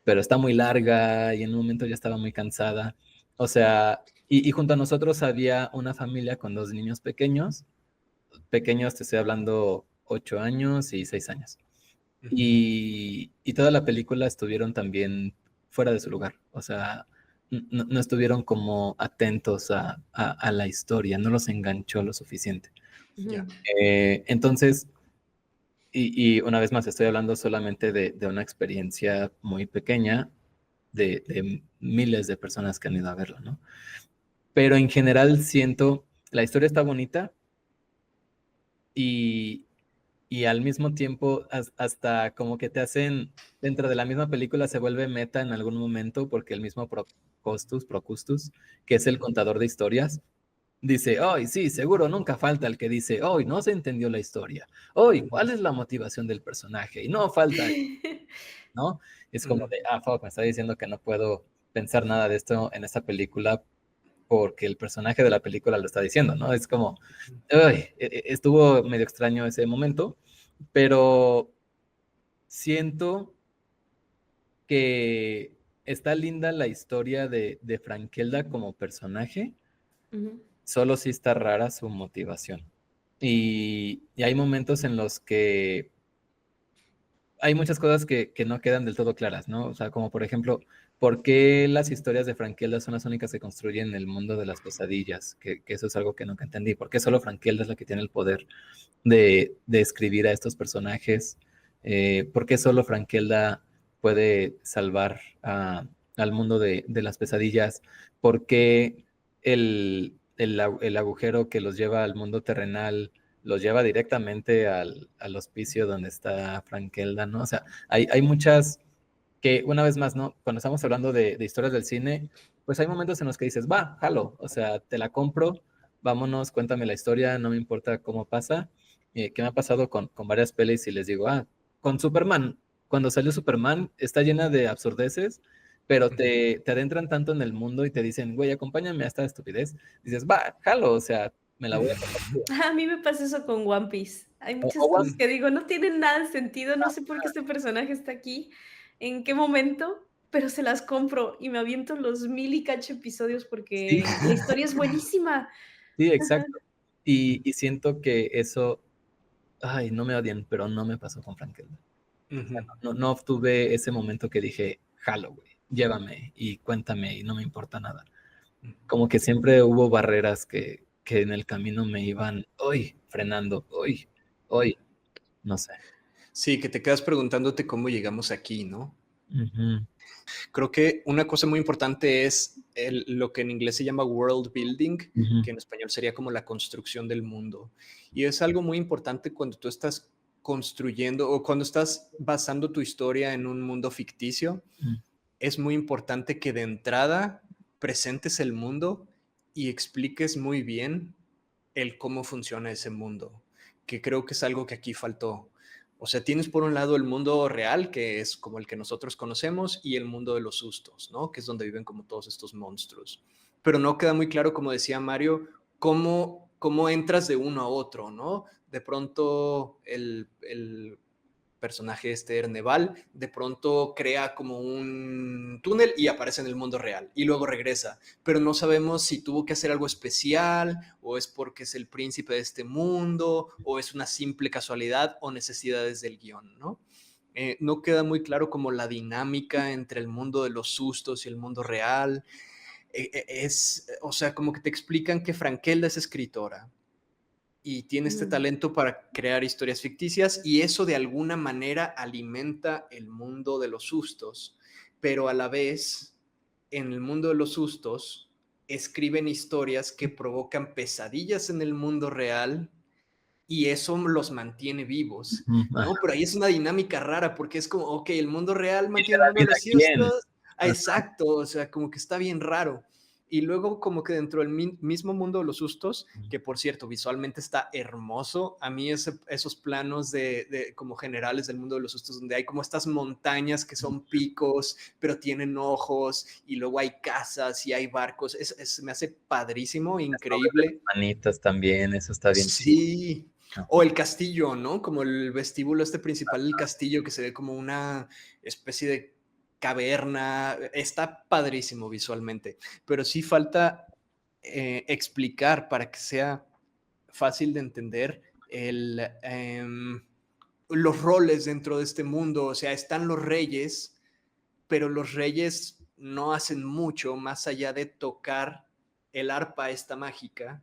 pero está muy larga y en un momento ya estaba muy cansada. O sea, y junto a nosotros había una familia con dos niños pequeños. Pequeños, te estoy hablando 8 años y 6 años. Y toda la película estuvieron también fuera de su lugar. O sea, no estuvieron como atentos a la historia, no los enganchó lo suficiente. ya. Ujú. Entonces, y una vez más, estoy hablando solamente de una experiencia muy pequeña de miles de personas que han ido a verlo, ¿no? Pero en general siento, la historia está bonita y, y al mismo tiempo hasta como que te hacen, dentro de la misma película se vuelve meta en algún momento porque el mismo Procustus, que es el contador de historias, dice, hoy sí, seguro nunca falta el que dice, hoy no se entendió la historia, hoy, ¿cuál es la motivación del personaje? Y no falta, ¿no? Es como de, fuck, me está diciendo que no puedo pensar nada de esto en esta película porque el personaje de la película lo está diciendo, ¿no? Es como, uy, estuvo medio extraño ese momento, pero siento que está linda la historia de Frankelda como personaje, Ujú. solo sí está rara su motivación. Y hay momentos en los que hay muchas cosas que no quedan del todo claras, ¿no? O sea, como por ejemplo, ¿por qué las historias de Frankelda son las únicas que construyen el mundo de las pesadillas? Que eso es algo que nunca entendí. ¿Por qué solo Frankelda es la que tiene el poder de escribir a estos personajes? ¿Por qué solo Frankelda puede salvar al mundo de las pesadillas? ¿Por qué el agujero que los lleva al mundo terrenal los lleva directamente al hospicio donde está Frankelda, ¿no? O sea, hay muchas que, una vez más, ¿no? Cuando estamos hablando de historias del cine, pues hay momentos en los que dices, va, jalo, o sea, te la compro, vámonos, cuéntame la historia, no me importa cómo pasa. ¿Qué me ha pasado con varias pelis y les digo, con Superman, cuando salió Superman, está llena de absurdeces, pero te adentran tanto en el mundo y te dicen, güey, acompáñame a esta estupidez. Dices, va, jalo, o sea, me la voy a pasar bien. A mí me pasa eso con One Piece. Hay O, muchas o cosas que digo, no tienen nada de sentido, no sé por qué este personaje está aquí, en qué momento, pero se las compro y me aviento los 1000 y cacho episodios Sí, porque la historia es buenísima. sí, Ajá. exacto. Y siento que eso, ay, no me odien, pero no me pasó con Frankelda. O sea, Ujú. no obtuve ese momento que dije, jalo, güey, llévame y cuéntame y no me importa nada. Como que siempre hubo barreras que en el camino me iban, hoy, frenando, hoy, no sé. Sí, que te quedas preguntándote cómo llegamos aquí, ¿no? Ujú, Creo que una cosa muy importante es lo que en inglés se llama world building, ujú, que en español sería como la construcción del mundo. Y es algo muy importante cuando tú estás construyendo o cuando estás basando tu historia en un mundo ficticio. ujú. Es muy importante que de entrada presentes el mundo y expliques muy bien el cómo funciona ese mundo, que creo que es algo que aquí faltó. O sea, tienes por un lado el mundo real, que es como el que nosotros conocemos, y el mundo de los sustos, ¿no? Que es donde viven como todos estos monstruos. Pero no queda muy claro, como decía Mario, cómo entras de uno a otro, ¿no? De pronto el personaje este Erneval de pronto crea como un túnel y aparece en el mundo real y luego regresa, pero no sabemos si tuvo que hacer algo especial o es porque es el príncipe de este mundo o es una simple casualidad o necesidades del guión, ¿no? No queda muy claro como la dinámica entre el mundo de los sustos y el mundo real. O sea, como que te explican que Frankelda es escritora, y tiene este Mm, talento para crear historias ficticias y eso de alguna manera alimenta el mundo de los sustos, pero a la vez en el mundo de los sustos escriben historias que provocan pesadillas en el mundo real y eso los mantiene vivos, Ujú, ¿no? Pero ahí es una dinámica rara porque es como, ok, el mundo real ¿y le mantiene el da mundo de vida los a quién? sustos, exacto, o sea, como que está bien raro. Y luego como que dentro del mismo mundo de los sustos, que por cierto, visualmente está hermoso, a mí esos planos como generales del mundo de los sustos, donde hay como estas montañas que son picos, pero tienen ojos, y luego hay casas y hay barcos, me hace padrísimo, Sobre de las increíble. manitas también, eso está bien chido. Sí, o el castillo, ¿no? Como el vestíbulo este principal del castillo que se ve como una especie de caverna. Está padrísimo visualmente, pero sí falta explicar para que sea fácil de entender los roles dentro de este mundo. O sea, están los reyes, pero los reyes no hacen mucho más allá de tocar el arpa esta mágica,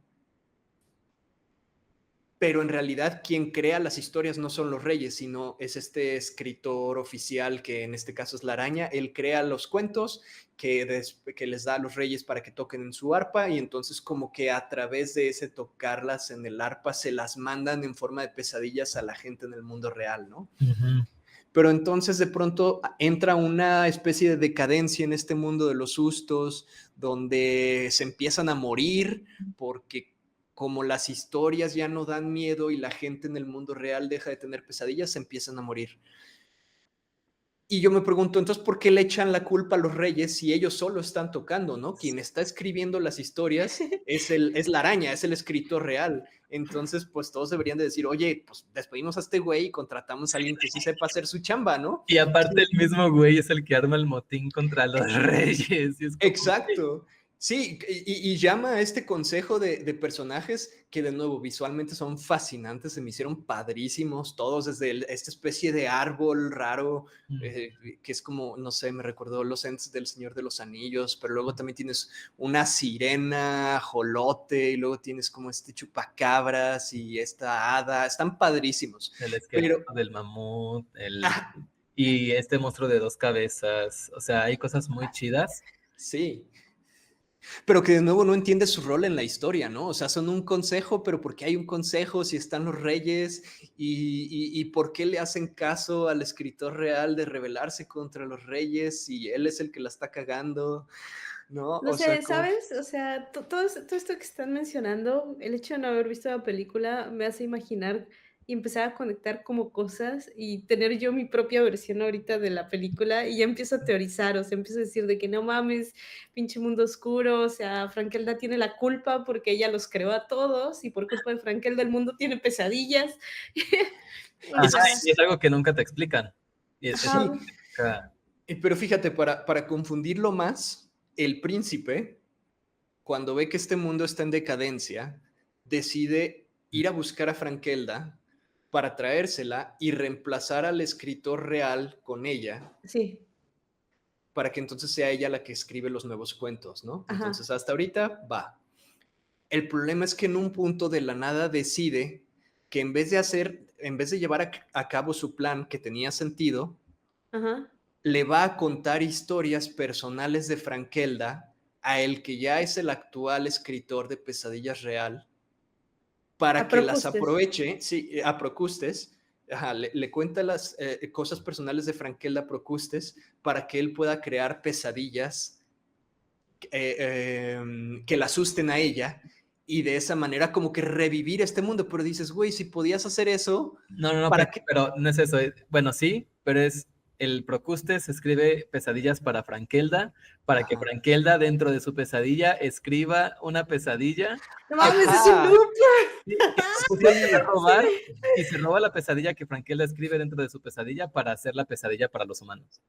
pero en realidad quien crea las historias no son los reyes, sino es este escritor oficial que en este caso es la araña. Él crea los cuentos que les da a los reyes para que toquen en su arpa y entonces como que a través de ese tocarlas en el arpa se las mandan en forma de pesadillas a la gente en el mundo real, ¿no? Ujú. Pero entonces de pronto entra una especie de decadencia en este mundo de los sustos, donde se empiezan a morir porque como las historias ya no dan miedo y la gente en el mundo real deja de tener pesadillas, se empiezan a morir. Y yo me pregunto, entonces, ¿por qué le echan la culpa a los reyes si ellos solo están tocando, ¿no? Quien está escribiendo las historias es la araña, es el escritor real. Entonces, pues todos deberían de decir, oye, pues despedimos a este güey y contratamos a alguien que sí sepa hacer su chamba, ¿no? Y aparte el mismo güey es el que arma el motín contra los reyes. Y es como, güey, Exacto. Sí, y llama a este consejo de personajes que de nuevo visualmente son fascinantes, se me hicieron padrísimos todos, desde esta especie de árbol raro, que es como, no sé, me recordó los entes del Señor de los Anillos, pero luego también tienes una sirena, jolote, y luego tienes como este chupacabras y esta hada, están padrísimos, el pero... esqueleto del mamut, Ah, y este monstruo de dos cabezas. O sea, hay cosas muy chidas. sí, pero que de nuevo no entiende su rol en la historia, ¿no? O sea, son un consejo, pero ¿por qué hay un consejo si están los reyes? ¿Y por qué le hacen caso al escritor real de rebelarse contra los reyes si él es el que la está cagando? ¿No? no O sea, sé, como... ¿sabes? O sea, todo esto que están mencionando, el hecho de no haber visto la película me hace imaginar y empezar a conectar como cosas y tener yo mi propia versión ahorita de la película y ya empiezo a teorizar, o sea, empiezo a decir de que no mames, pinche mundo oscuro, o sea, Frankelda tiene la culpa porque ella los creó a todos y por culpa de Frankelda el mundo tiene pesadillas. O Ajá, sea, y es algo que nunca te explican. Y eso Sí, ajá. nunca. Pero fíjate, para confundirlo más, el príncipe, cuando ve que este mundo está en decadencia, decide ir a buscar a Frankelda para traérsela y reemplazar al escritor real con ella, Sí, para que entonces sea ella la que escribe los nuevos cuentos, ¿no? ajá, Entonces, hasta ahorita va. El problema es que en un punto de la nada decide que en vez de llevar a cabo su plan que tenía sentido, ajá. le va a contar historias personales de Frankelda a el que ya es el actual escritor de Pesadillas Real, A para que las Procustes. aproveche, sí, a Procustes, ajá, le cuenta las cosas personales de Frankelda a Procustes para que él pueda crear pesadillas que la asusten a ella y de esa manera como que revivir este mundo. Pero dices, güey, si podías hacer eso, No, no, no, ¿para qué? pero no es eso. Bueno, sí, pero es el Procustes escribe pesadillas para Frankelda, para que Ajá. Frankelda dentro de su pesadilla escriba una pesadilla No que, mames, es un Ajá, loop. que Procustes se va a sí, robar y se roba la pesadilla que Frankelda escribe dentro de su pesadilla para hacer la pesadilla para los humanos.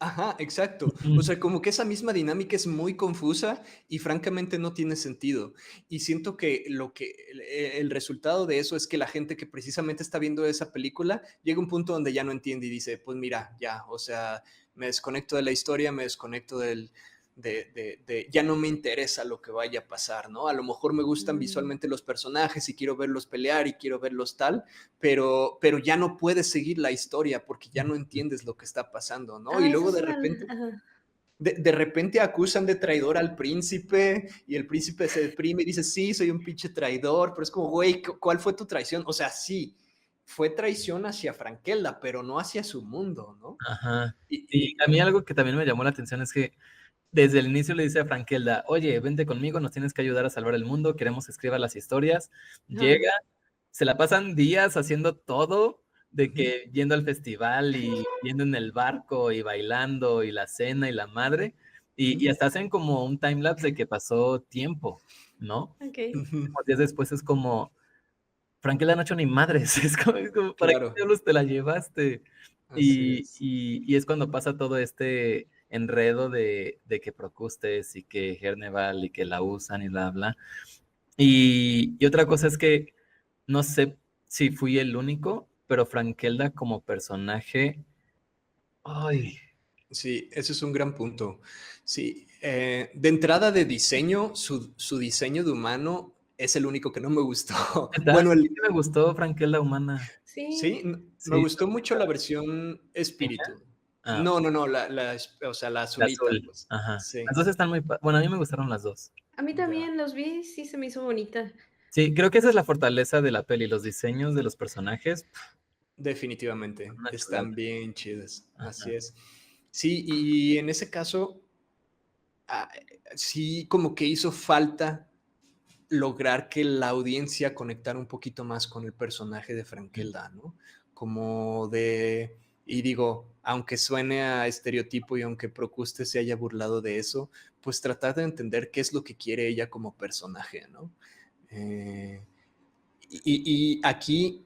ajá, exacto. O Ujú. sea, como que esa misma dinámica es muy confusa y francamente no tiene sentido. Y siento que el resultado de eso es que la gente que precisamente está viendo esa película llega a un punto donde ya no entiende y dice, pues mira, ya, o sea, me desconecto de la historia, me desconecto ya no me interesa lo que vaya a pasar, ¿no? A lo mejor me gustan Mm. visualmente los personajes y quiero verlos pelear y quiero verlos tal, pero ya no puedes seguir la historia porque ya no entiendes lo que está pasando, ¿no? Y Ah, esa luego es una. Ajá. de repente acusan de traidor al príncipe y el príncipe se deprime y dice, sí, soy un pinche traidor, pero es como, güey, ¿cuál fue tu traición? O sea, sí, fue traición hacia Frankelda, pero no hacia su mundo, ¿no? Ajá. Y, Y a mí algo que también me llamó la atención es que desde el inicio le dice a Frankelda, oye, vente conmigo, nos tienes que ayudar a salvar el mundo, queremos que escriba las historias. Ajá. Llega, se la pasan días haciendo todo, de uh -huh, que yendo al festival y yendo en el barco y bailando y la cena y la madre, uh -huh, y hasta hacen como un timelapse de que pasó tiempo, ¿no? uh Ok. -huh, Unos días después es como, Frankelda no ha hecho ni madres, es como, ¿para qué claro, diablos te la llevaste? así es. Y es cuando pasa todo este enredo de que Procustes y que Herneval y que la usan y bla, bla. Y otra cosa es que no sé si fui el único, pero Frankelda como personaje, ay, Sí, ese es un gran punto. Sí, de entrada de diseño, su diseño de humano es el único que no me gustó. neta, Bueno, sí que me gustó Frankelda humana. sí, Sí. me Sí, gustó mucho la versión espíritu. ah, No, o sea, la la azulita, azul, pues. ajá. Las Sí, dos están muy, bueno, a mí me gustaron las dos. A mí ya, también los vi, sí se me hizo bonita. Sí, creo que esa es la fortaleza de la peli, los diseños de los personajes, definitivamente. una chulada. Están bien chidas. Así Ajá. es. Sí, y en ese caso, ah, sí, como que hizo falta lograr que la audiencia conectara un poquito más con el personaje de Frankelda, ¿no? Como de, y digo, aunque suene a estereotipo y aunque Procuste se haya burlado de eso, pues tratar de entender qué es lo que quiere ella como personaje, ¿no? Eh, y aquí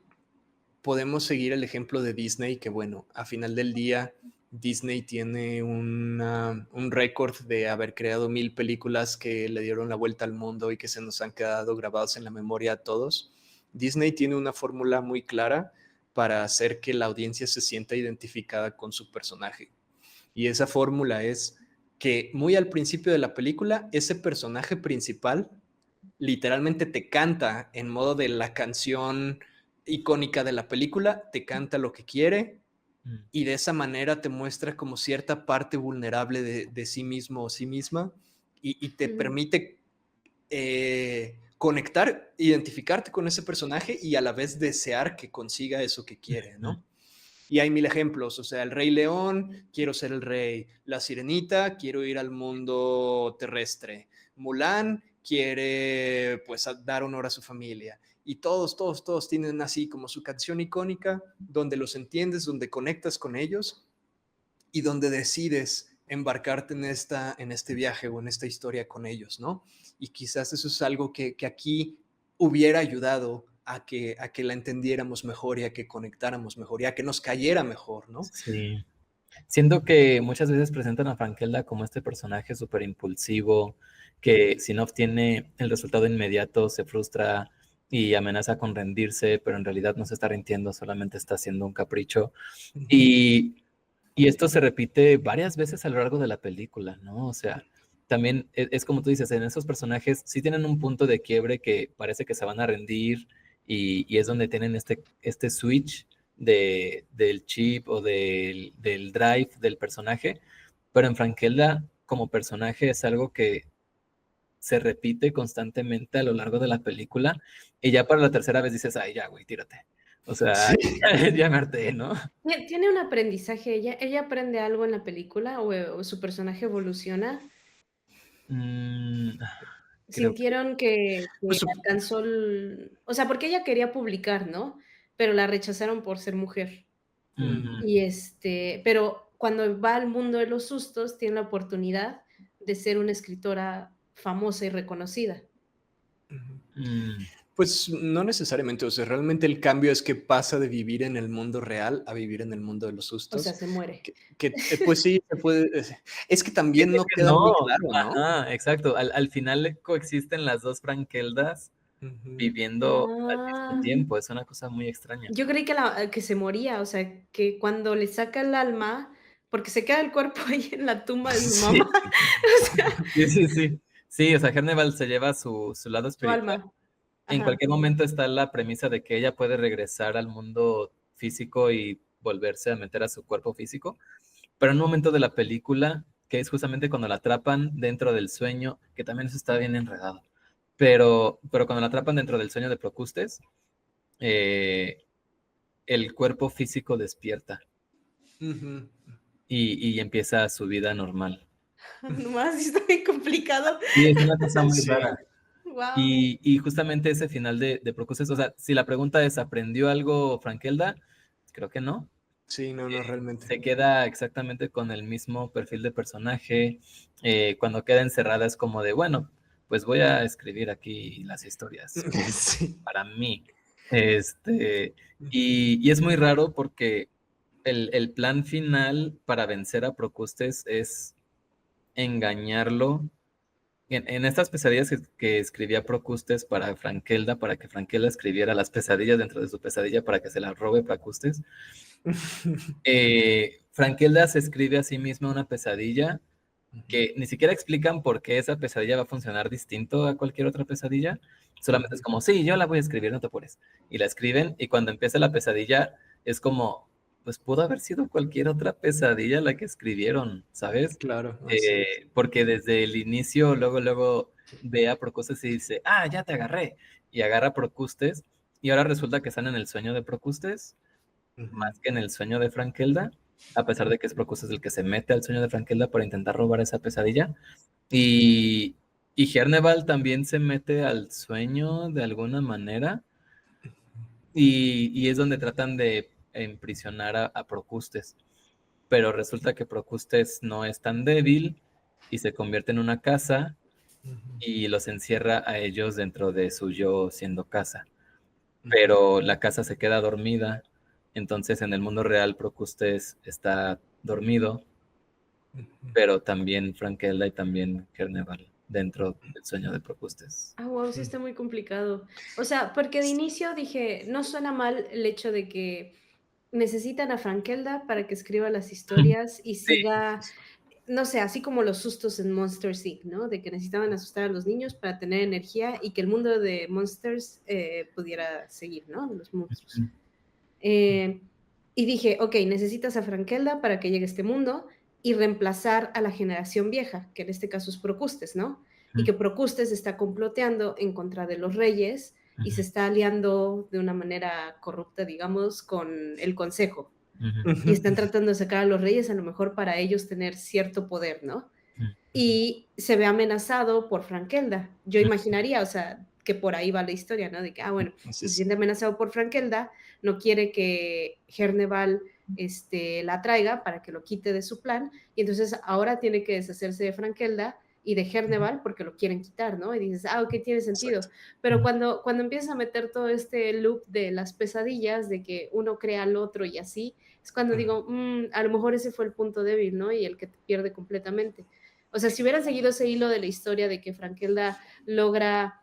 podemos seguir el ejemplo de Disney, que bueno, a final del día Disney tiene un récord de haber creado 1000 películas que le dieron la vuelta al mundo y que se nos han quedado grabados en la memoria a todos. Disney tiene una fórmula muy clara para hacer que la audiencia se sienta identificada con su personaje. Y esa fórmula es que muy al principio de la película, ese personaje principal literalmente te canta en modo de la canción icónica de la película, te canta lo que quiere Mm, y de esa manera te muestra como cierta parte vulnerable de sí mismo o sí misma y te Ujú, permite conectar, identificarte con ese personaje y a la vez desear que consiga eso que quiere, mm, ¿no? Y hay mil ejemplos, o sea, el Rey León, quiero ser el rey, la Sirenita, quiero ir al mundo terrestre, Mulan quiere pues dar honor a su familia. Y todos tienen así como su canción icónica, donde los entiendes, donde conectas con ellos y donde decides embarcarte en este viaje o en esta historia con ellos, ¿no? Y quizás eso es algo que aquí hubiera ayudado a que la entendiéramos mejor y a que conectáramos mejor y a que nos cayera mejor, ¿no? sí. Siento que muchas veces presentan a Frankelda como este personaje súper impulsivo, que si no obtiene el resultado inmediato se frustra y amenaza con rendirse, pero en realidad no se está rindiendo, solamente está haciendo un capricho. Y, y esto se repite varias veces a lo largo de la película, ¿no? O sea, también es como tú dices, en esos personajes sí tienen un punto de quiebre que parece que se van a rendir y es donde tienen este switch del chip o del drive del personaje, pero en Frankelda como personaje es algo que se repite constantemente a lo largo de la película y ya para la tercera vez dices, ay, ya, güey, tírate. O sea, Sí. ya me harté, ¿no? ¿Tiene un aprendizaje ella? ¿Ella aprende algo en la película o su personaje evoluciona? Mm, creo que ¿Sintieron que Pues, sup alcanzó el o sea, porque ella quería publicar, ¿no? Pero la rechazaron por ser mujer. ujú, ujú, Y, pero cuando va al mundo de los sustos, tiene la oportunidad de ser una escritora famosa y reconocida. ujú. mm, Pues, no necesariamente, o sea, realmente el cambio es que pasa de vivir en el mundo real a vivir en el mundo de los O sea, sustos, se muere. pues sí, se puede, es que también no que queda no, muy claro, ¿no? ajá, exacto. Al final coexisten las dos Frankeldas Ujú. viviendo al mismo Ah, tiempo. Es una cosa muy extraña. yo creí que se moría, o sea, que cuando le saca el alma, porque se queda el cuerpo ahí en la tumba de su Sí, mamá, o sea, sí, sí, sí. Sí, o sea, Hannibal se lleva su lado su espiritual. alma. En Ajá. cualquier momento está la premisa de que ella puede regresar al mundo físico y volverse a meter a su cuerpo físico, pero en un momento de la película, que es justamente cuando la atrapan dentro del sueño, que también eso está bien enredado, pero cuando la atrapan dentro del sueño de Procustes, eh, el cuerpo físico despierta Ujú. y empieza su vida normal. Nomás sí está bien complicado. Y es una cosa muy Sí. rara. Guau. Y justamente ese final de Procustes, o sea, si la pregunta es, ¿aprendió algo Frankelda? Creo que no. Sí, no, no, realmente. Se queda exactamente con el mismo perfil de personaje. Cuando queda encerrada es como de, bueno, pues voy a escribir aquí las historias Sí. para mí. Este, y es muy raro porque el plan final para vencer a Procustes es engañarlo. En estas pesadillas que escribía Procustes para Frankelda, para que Frankelda escribiera las pesadillas dentro de su pesadilla para que se las robe Procustes, Frankelda se escribe a sí misma una pesadilla que ni siquiera explican por qué esa pesadilla va a funcionar distinto a cualquier otra pesadilla. Solamente es como, sí, yo la voy a escribir, no te apures. Y la escriben y cuando empieza la pesadilla es como, pues pudo haber sido cualquier otra pesadilla la que escribieron, ¿sabes? Claro, así es. Porque desde el inicio, luego ve a Procustes y dice, ah, ya te agarré. Y agarra a Procustes y ahora resulta que están en el sueño de Procustes Ujú. más que en el sueño de Frankelda, a pesar de que es Procustes el que se mete al sueño de Frankelda para intentar robar esa pesadilla. Y, y Herneval también se mete al sueño de alguna manera y es donde tratan de emprisionar a Procustes. Pero resulta que Procustes no es tan débil y se convierte en una casa Ujú. y los encierra a ellos dentro de su yo siendo casa. Ujú. Pero la casa se queda dormida. Entonces en el mundo real Procustes está dormido, Ujú. pero también Frankelda y también Kerneval dentro del sueño de Procustes. Ah, guau, sí está muy complicado. O sea, porque de inicio dije, no suena mal el hecho de que necesitan a Frankelda para que escriba las historias y Sí, siga, no sé, así como los sustos en Monsters Inc., ¿no? De que necesitaban asustar a los niños para tener energía y que el mundo de Monsters pudiera seguir, ¿no? De los monstruos. Eh, y dije, ok, necesitas a Frankelda para que llegue a este mundo y reemplazar a la generación vieja, que en este caso es Procustes, ¿no? Y que Procustes está comploteando en contra de los reyes y se está aliando de una manera corrupta, digamos, con el consejo. Y están tratando de sacar a los reyes a lo mejor para ellos tener cierto poder, ¿no? Y se ve amenazado por Frankelda. Yo imaginaría, o sea, que por ahí va la historia, ¿no? De que, bueno, Así se es. siente amenazado por Frankelda, no quiere que Herneval la traiga para que lo quite de su plan, y entonces ahora tiene que deshacerse de Frankelda y de Herneval porque lo quieren quitar, ¿no? Y dices, ah, ok, tiene sentido. Exacto. Pero cuando empiezas a meter todo este loop de las pesadillas, de que uno crea al otro y así, es cuando Ujú. digo, a lo mejor ese fue el punto débil, ¿no? Y el que te pierde completamente. O sea, si hubieran seguido ese hilo de la historia de que Frankelda logra,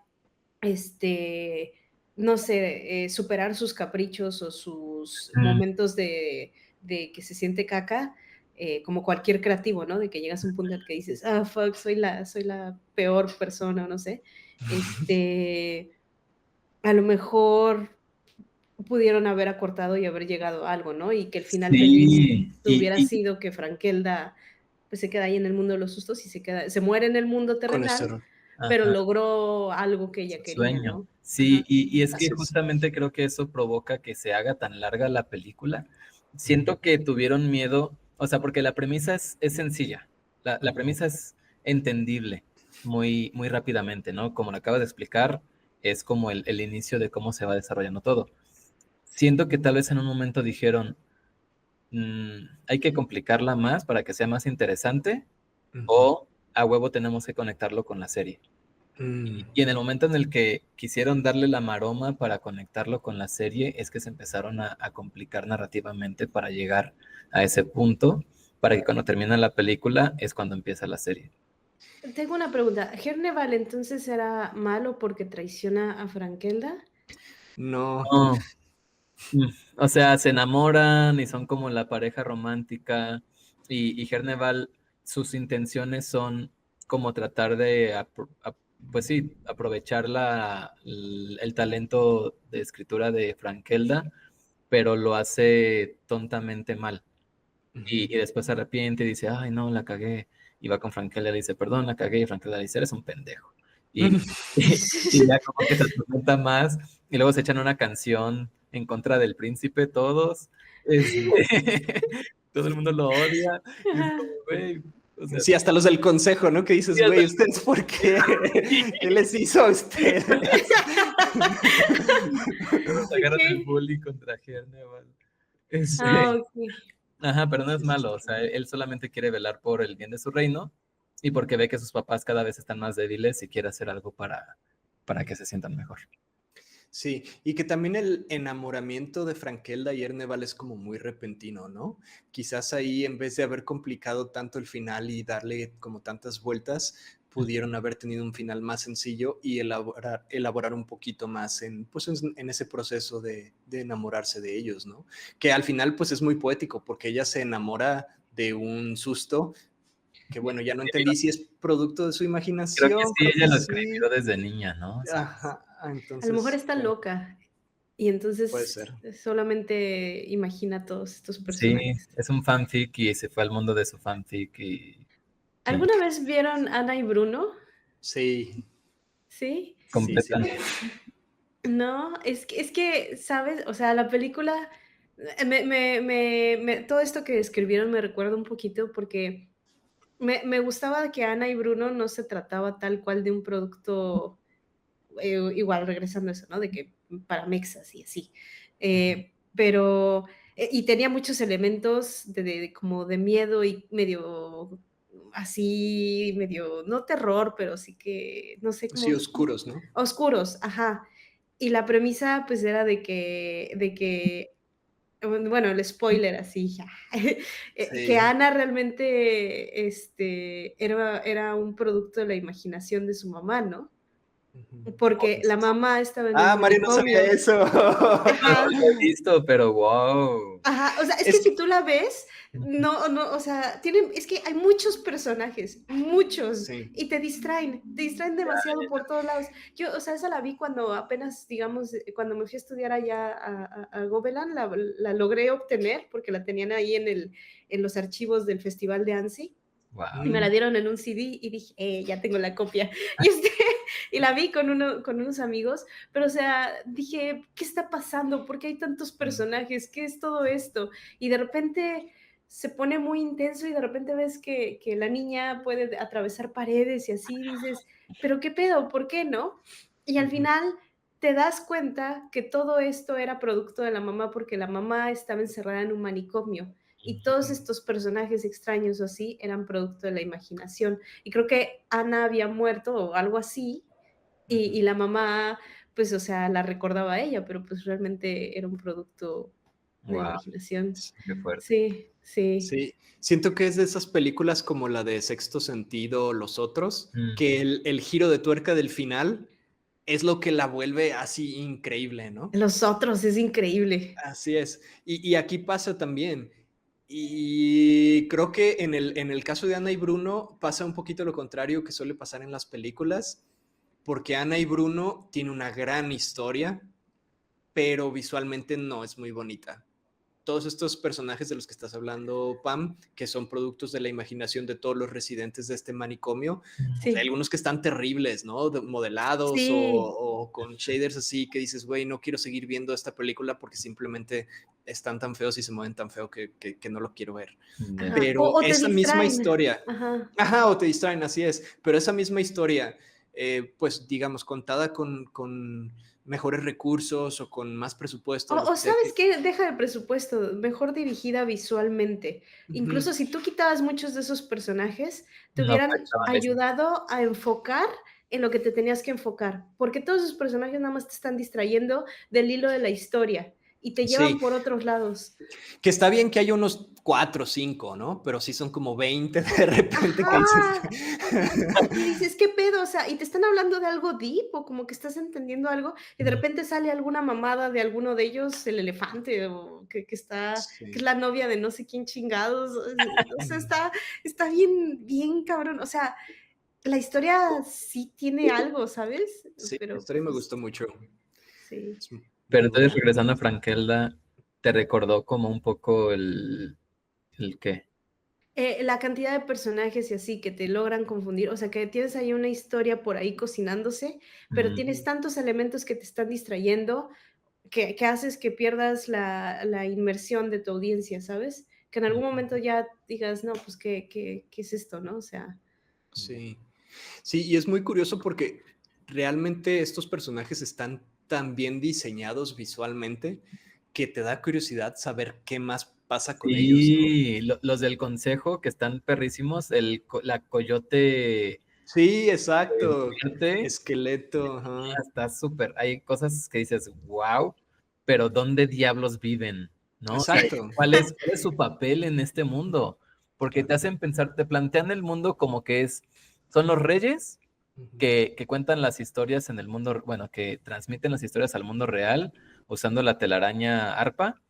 este, no sé, superar sus caprichos o sus Mm, momentos de que se siente caca, como cualquier creativo, ¿no? De que llegas a un punto en el que dices, ah, fuck, soy la peor persona, o no sé. Este, a lo mejor pudieron haber acortado y haber llegado a algo, ¿no? Y que el final feliz sí, hubiera sido que Frankelda pues se queda ahí en el mundo de los sustos y se muere en el mundo Con ese terrenal, error. pero ajá, logró algo que ella su quería, sueño. ¿no? Sí, Ajá. y es que Así es. justamente creo que eso provoca que se haga tan larga la película. Ujú. Siento que tuvieron miedo, o sea, porque la premisa es sencilla, la premisa es entendible muy rápidamente, ¿no? Como lo acabas de explicar, es como el inicio de cómo se va desarrollando todo. Siento que tal vez en un momento dijeron, hay que complicarla más para que sea más interesante Ujú. o a huevo tenemos que conectarlo con la serie. Mm. Y en el momento en el que quisieron darle la maroma para conectarlo con la serie, es que se empezaron a complicar narrativamente para llegar a ese punto, para que cuando termina la película es cuando empieza la serie. Tengo una pregunta. ¿Herneval entonces era malo porque traiciona a Frankelda? No. No, mm, o sea, se enamoran y son como la pareja romántica y Herneval, sus intenciones son como tratar de, pues sí, aprovechar el talento de escritura de Frankelda, pero lo hace tontamente mal. Ujú. Y después se arrepiente y dice, ay, no, la cagué. Y va con Frankelda y le dice, perdón, la cagué. Y Frankelda le dice, eres un pendejo. Y, y ya como que se atormenta más. Y luego se echan una canción en contra del príncipe todos. Este, todo el mundo lo odia. Y es como, Ajá. güey, o sea, Sí, hasta los del consejo, ¿no? Que sí, dices, hasta güey, ¿ustedes por qué? ¿Qué les hizo a ustedes? todos agarran el Ok. bully contra Herneval. Ah, Este, ok. ajá, pero no es Sí, sí, malo, o sí. sea, él solamente quiere velar por el bien de su reino y porque ve que sus papás cada vez están más débiles y quiere hacer algo para que se sientan mejor. Sí, y que también el enamoramiento de Frankelda y Erneval es como muy repentino, ¿no? Quizás ahí en vez de haber complicado tanto el final y darle como tantas vueltas, pudieron haber tenido un final más sencillo y elaborar un poquito más en, pues, en ese proceso de enamorarse de ellos, ¿no? Que al final pues es muy poético porque ella se enamora de un susto que bueno, ya no entendí si es producto de su Creo que imaginación, sí, creo ella que lo escribió sí. desde niña, ¿no? ¿Sabes? Ajá, A lo mejor entonces, está bueno, loca y puede entonces ser. solamente imagina todos estos Sí, personajes. es un fanfic y se fue al mundo de su fanfic y ¿Alguna vez vieron Ana y Bruno? Sí, ¿Sí? sí, sí completa. la vi. No, es que, ¿sabes? O sea, la película, todo esto que describieron me recuerda un poquito porque me gustaba que Ana y Bruno no se trataba tal cual de un producto, igual regresando a eso, ¿no? De que para mexas y así. Ujú. Pero, y tenía muchos elementos como de miedo y medio así, medio, no terror, pero sí que, no sé Sí, cómo, oscuros, ¿no? oscuros, ajá. Y la premisa, pues, era de que, bueno, el spoiler así ya, que Sí. Ana realmente, era un producto de la imaginación de su mamá, ¿no? Ujú. Porque la mamá estaba en un Mario no sabía manicomio. eso. No Ajá. lo he visto, pero wow. Ajá, o sea, es que Es si tú la ves, no, o sea, es que hay muchos personajes, muchos, sí. y te distraen demasiado por todos lados. Yo, o sea, esa la vi cuando apenas, digamos, cuando me fui a estudiar allá a Gobelan, la logré obtener porque la tenían ahí en los archivos del Festival de Annecy. Y Wow. me la Mm, dieron en un CD y dije, ya tengo la copia. Y, y la vi con unos amigos, pero o sea, dije, ¿qué está pasando? ¿Por qué hay tantos mm. personajes? ¿Qué es todo esto? Y de repente se pone muy intenso y de repente ves que la niña puede atravesar paredes y así dices, pero ¿qué pedo? ¿Por qué no? Y al Ujú. final te das cuenta que todo esto era producto de la mamá porque la mamá estaba encerrada en un manicomio y todos estos personajes extraños o así eran producto de la imaginación. Y creo que Ana había muerto o algo así, y la mamá, pues, o sea, la recordaba a ella, pero pues realmente era un producto de Wow, imaginación. qué fuerte. Sí, sí. Sí, siento que es de esas películas como la de Sexto Sentido o Los Otros, Mm. que el giro de tuerca del final es lo que la vuelve así increíble, ¿no? Los Otros es increíble. Así es. Y aquí pasa también. Y creo que en el caso de Ana y Bruno pasa un poquito lo contrario que suele pasar en las películas, porque Ana y Bruno tiene una gran historia, pero visualmente no es muy bonita. Todos estos personajes de los que estás hablando, Pam, que son productos de la imaginación de todos los residentes de este manicomio, pues hay Sí, algunos que están terribles, ¿no? Modelados sí. o con shaders así que dices, güey, no quiero seguir viendo esta película porque simplemente están tan feos y se mueven tan feo que no lo quiero ver. Ya. Ajá. Pero O te esa misma distraen. historia, Ajá. ajá, o te distraen, así es, pero esa misma historia, pues digamos, contada con mejores recursos o con más presupuesto, lo O que sea ¿sabes que... qué? Deja de presupuesto, mejor dirigida visualmente. Ujú. Incluso si tú quitabas muchos de esos personajes, te No hubieran aprovechaban eso. ayudado a enfocar en lo que te tenías que enfocar, porque todos esos personajes nada más te están distrayendo del hilo de la historia y te llevan Sí, por otros lados. que está bien que haya unos 4 o 5, ¿no? Pero sí son como 20 de repente que dices. Ajá. Y dices: "¿Qué pedo?". O sea, y te están hablando de algo deep, o como que estás entendiendo algo, y de Mm. repente sale alguna mamada de alguno de ellos, el elefante, o que es Sí. la novia de no sé quién chingados, o sea, está bien cabrón. O sea, la historia sí tiene algo, ¿sabes? Sí, la Pero, historia me pues, gustó mucho. sí. Es Pero muy entonces, buena. regresando a Frankelda, ¿te recordó como un poco el qué? La cantidad de personajes y así que te logran confundir, o sea, que tienes ahí una historia por ahí cocinándose, pero Mm. tienes tantos elementos que te están distrayendo, que haces que pierdas la inmersión de tu audiencia, ¿sabes? Que en algún momento ya digas: "No, pues, ¿qué es esto?", ¿no? O sea, Sí. Sí, y es muy curioso porque realmente estos personajes están tan bien diseñados visualmente que te da curiosidad saber qué más pasa con ellos, ¿no? Sí, los del consejo que están perrísimos, la coyote Sí, exacto. verde, Esqueleto, ajá. está súper. Hay cosas que dices, wow, pero ¿dónde diablos viven? ¿No? Y Exacto. cuál es su papel en este mundo? Porque te hacen pensar, te plantean el mundo como que son los reyes Ujú, que cuentan las historias en el mundo, bueno, que transmiten las historias al mundo real usando la telaraña arpa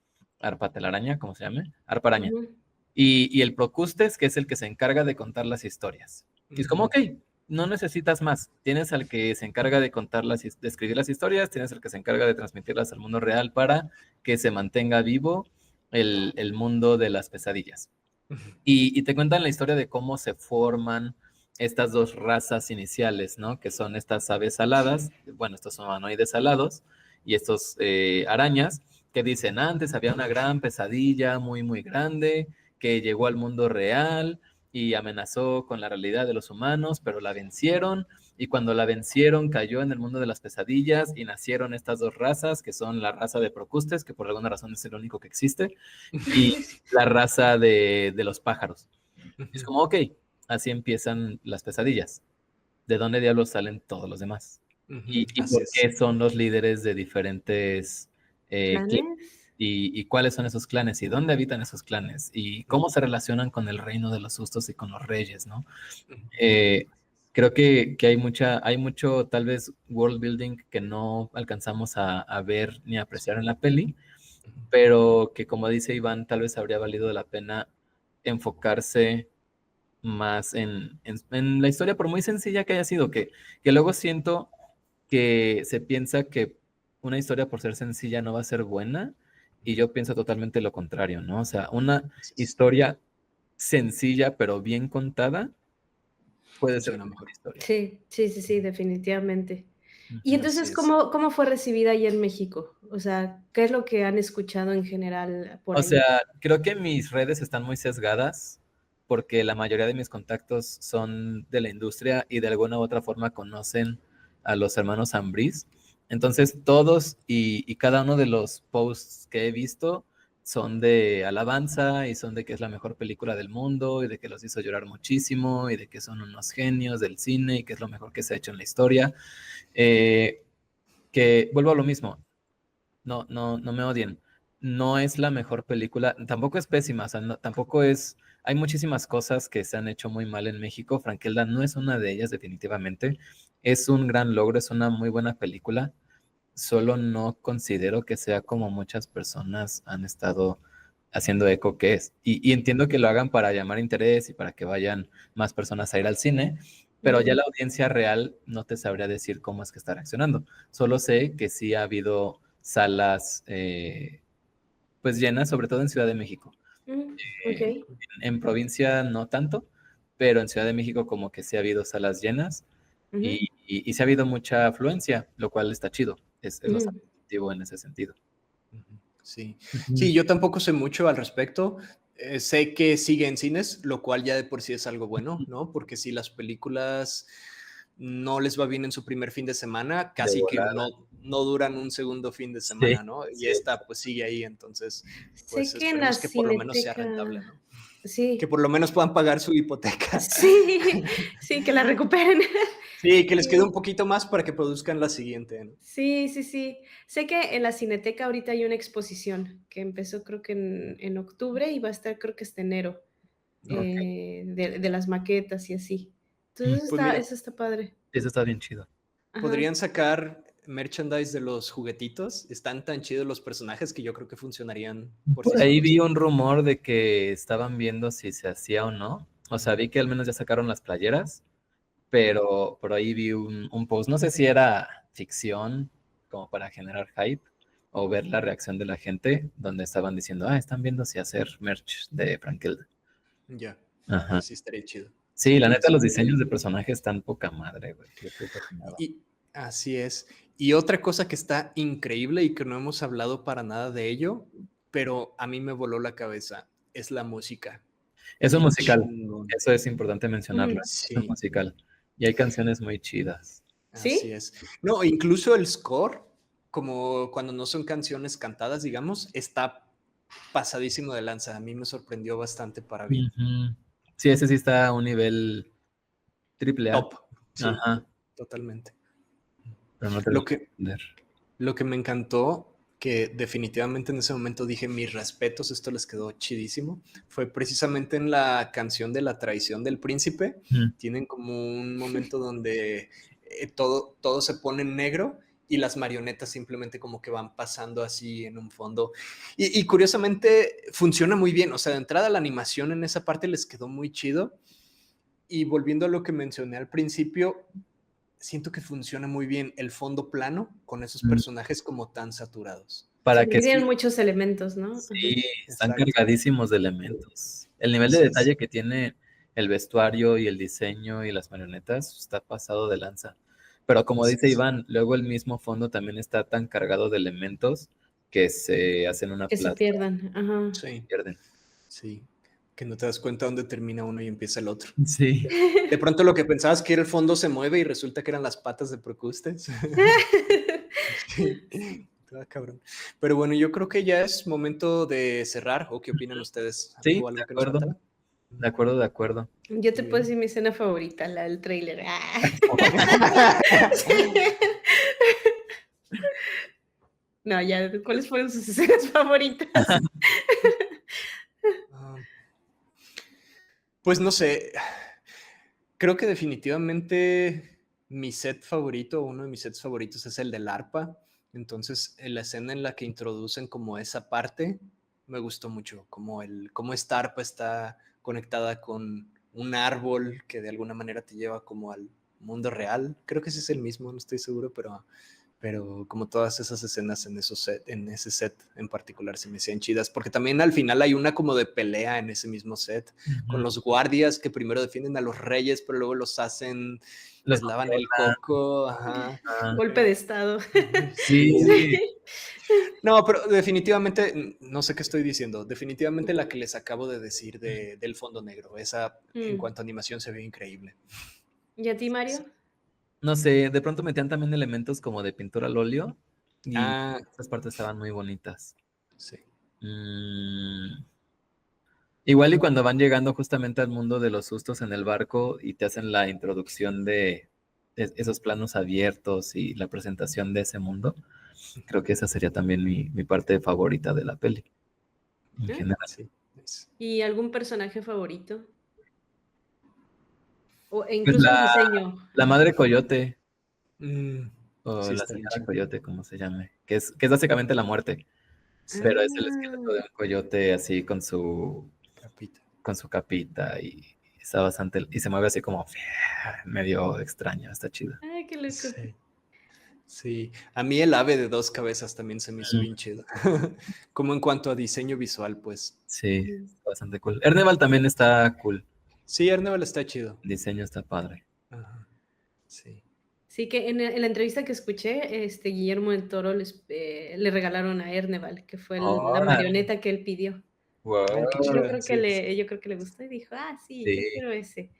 telaraña, ¿cómo se llama? Arpa araña. ujú, Y el Procustes, que es el que se encarga de contar las historias. Y es como, ujú, ok, no necesitas más. Tienes al que se encarga de de escribir las historias, tienes al que se encarga de transmitirlas al mundo real para que se mantenga vivo el mundo de las pesadillas. ujú, Y te cuentan la historia de cómo se forman estas dos razas iniciales, ¿no? Que son estas aves aladas, bueno, estos humanoides alados y estos arañas, que dicen, antes había una gran pesadilla muy, muy grande que llegó al mundo real y amenazó con la realidad de los humanos, pero la vencieron y cuando la vencieron cayó en el mundo de las pesadillas y nacieron estas dos razas, que son la raza de Procustes, que por alguna razón es el único que existe, y la raza de los pájaros. Es ujú, como, ok, así empiezan las pesadillas. ¿De dónde diablos salen todos los demás? ujú, Y así por es. qué son los líderes de diferentes clanes? ¿planes? Y cuáles son esos clanes? ¿Y dónde habitan esos clanes? ¿Y cómo se relacionan con el reino de los sustos y con los reyes, ¿no? Ujú, Eh, creo que hay mucho, tal vez, world building que no alcanzamos a ver ni a apreciar en la peli, ujú. pero que como dice Iván, tal vez habría valido la pena enfocarse más en la historia, por muy sencilla que haya sido, que luego siento que se piensa que una historia por ser sencilla no va a ser buena, y yo pienso totalmente lo contrario, ¿no? O sea, una historia sencilla pero bien contada puede ser Funciona una buena mejor. historia. Sí, sí, sí, sí, definitivamente. Y Ujú. Así entonces, es. ¿cómo fue recibida ahí en México? O sea, ¿qué es lo que han escuchado en general por O ahí? sea, creo que mis redes están muy sesgadas porque la mayoría de mis contactos son de la industria y de alguna u otra forma conocen a los hermanos Ambriz. Entonces, todos y cada uno de los posts que he visto son de alabanza y son de que es la mejor película del mundo y de que los hizo llorar muchísimo y de que son unos genios del cine y que es lo mejor que se ha hecho en la historia. Que vuelvo a lo mismo, no me odien. No es la mejor película, tampoco es pésima, o sea, tampoco es... Hay muchísimas cosas que se han hecho muy mal en México. Frankelda no es una de ellas, definitivamente. Es un gran logro, es una muy buena película. Solo no considero que sea como muchas personas han estado haciendo eco que es. Y entiendo que lo hagan para llamar interés y para que vayan más personas a ir al cine, pero ya la audiencia real no te sabría decir cómo es que está reaccionando. Solo sé que sí ha habido salas pues llenas, sobre todo en Ciudad de México. Ok. En provincia no tanto, pero en Ciudad de México como que sí ha habido salas llenas Ujú, y sí ha habido mucha afluencia, lo cual está chido. Es ujú. bastante positivo en ese sentido. Ujú, sí. Ujú. Sí, yo tampoco sé mucho al respecto. Sé que sigue en cines, lo cual ya de por sí es algo bueno, ¿no? Porque si las películas no les va bien en su primer fin de semana, De casi que volada. no duran un segundo fin de Sí, semana, ¿no? Y sí, esta pues sigue ahí, entonces Sé pues que en la esperemos que por lo menos sea Cineteca, rentable, ¿no? Que sí, por lo menos puedan pagar su hipoteca. sí, sí, que la recuperen. Sí, que les quede un Sí, poquito más para que produzcan la siguiente, ¿no? sí, sí, sí. Sé que en la Cineteca ahorita hay una exposición que empezó creo que en octubre y va a estar creo que hasta enero, ok. de las maquetas y así. Entonces Pues mira, eso está padre. Eso está bien chido. Ajá. podrían sacar merchandise de los juguetitos. Están tan chidos los personajes que yo creo que funcionarían por sí Por ahí solos. vi un rumor de que estaban viendo si se hacía o no. O sea, vi que al menos ya sacaron las playeras, pero por ahí vi un post. No sé si era ficción, como para generar hype, o ver la reacción de la gente, donde estaban diciendo, están viendo si hacer merch de Frankelda. Ya, Ajá. pues sí estaría chido. Sí, la neta, los Sí. diseños de personajes están poca madre, güey. Yo estoy fascinado. Y así es. Y otra cosa que está increíble y que no hemos hablado para nada de ello, pero a mí me voló la cabeza, es la música. Es un Qué musical. chingón. Eso es importante mencionarlo. Ujú. Es un Sí, musical. Y hay canciones muy chidas. así ¿Sí? es. No, incluso el score, como cuando no son canciones cantadas, digamos, está pasadísimo de lanza. A mí me sorprendió bastante para bien. Ujú. Sí, ese sí está a un nivel triple A. Top, sí, Ajá, totalmente. pero no te lo Lo voy a que, entender. lo que me encantó, que definitivamente en ese momento dije mis respetos, esto les quedó chidísimo, fue precisamente en la canción de la traición del príncipe. Ujú. Tienen como un momento donde todo se pone en negro y las marionetas simplemente como que van pasando así en un fondo. Y curiosamente funciona muy bien, o sea, de entrada la animación en esa parte les quedó muy chido. Y volviendo a lo que mencioné al principio, siento que funciona muy bien el fondo plano con esos Mm. personajes como tan saturados. Para Sí, que tienen sí, muchos elementos, ¿no? Ajá. sí, están Exacto. cargadísimos de elementos. El nivel de Así es. detalle que tiene el vestuario y el diseño y las marionetas está pasado de lanza. Pero como Así dice es. Iván, luego el mismo fondo también está tan cargado de elementos que se hacen una Que se plasta pierdan. Ajá. y se Sí, pierden. sí. Que no te das cuenta dónde termina uno y empieza el otro. Sí. De pronto lo que pensabas que era el fondo se mueve y resulta que eran las patas de Procustes. Sí, está cabrón. Pero bueno, yo creo que ya es momento de cerrar. ¿O qué opinan ustedes? Sí, ¿Hubo de algo que nos acuerdo, faltara? de acuerdo, de acuerdo. Yo te Muy puedo bien. decir mi escena favorita, la del tráiler. Sí. No, ya, ¿cuáles fueron sus escenas favoritas? Ah, pues no sé, creo que definitivamente mi set favorito, uno de mis sets favoritos es el del arpa. Entonces, en la escena en la que introducen como esa parte, me gustó mucho, como esta arpa está conectada con un árbol que de alguna manera te lleva como al mundo real. Creo que ese es el mismo, no estoy seguro, pero como todas esas escenas en ese set en particular se me hacían chidas, porque también al final hay una como de pelea en ese mismo set, con Ujú. los guardias que primero defienden a los reyes, pero luego los hacen, Los les lavan el controla. coco, ajá. Golpe de estado. Sí, Sí. No, pero definitivamente, no sé qué estoy diciendo, definitivamente la que les acabo de decir del fondo negro, esa en Mm. cuanto a animación se ve increíble. ¿Y a ti, Mario? no sé, de pronto metían también elementos como de pintura al óleo y Ah, esas partes estaban muy bonitas. sí. Mm, igual y cuando van llegando justamente al mundo de los sustos en el barco y te hacen la introducción de esos planos abiertos y la presentación de ese mundo, creo que esa sería también mi parte favorita de la peli, en ¿Eh? general. Sí, nice. ¿Y algún personaje favorito? O Pues incluso el diseño. la madre coyote, Mm, o sí, la está bien señora chido. coyote, como se llame, que es básicamente la muerte, Sí, pero es el esqueleto Ah, de un coyote así capita. con su capita y está bastante, y se mueve así como medio extraño, está chido. ay, qué loco. Sí. Sí, a mí el ave de dos cabezas también se me hizo Mm, bien chido. Como en cuanto a diseño visual, pues. sí, Ujú. está bastante cool. Erneval también está cool, Sí, Arneval está chido. el diseño está padre. Ajá, sí. Sí, que en la entrevista que escuché, Guillermo del Toro le regalaron a Erneval, que fue la Órale, marioneta que él pidió. Ah, qué Yo chido. creo que Sí, sí. le, yo creo que le gustó y dijo, ah, sí, yo sí. quiero ese.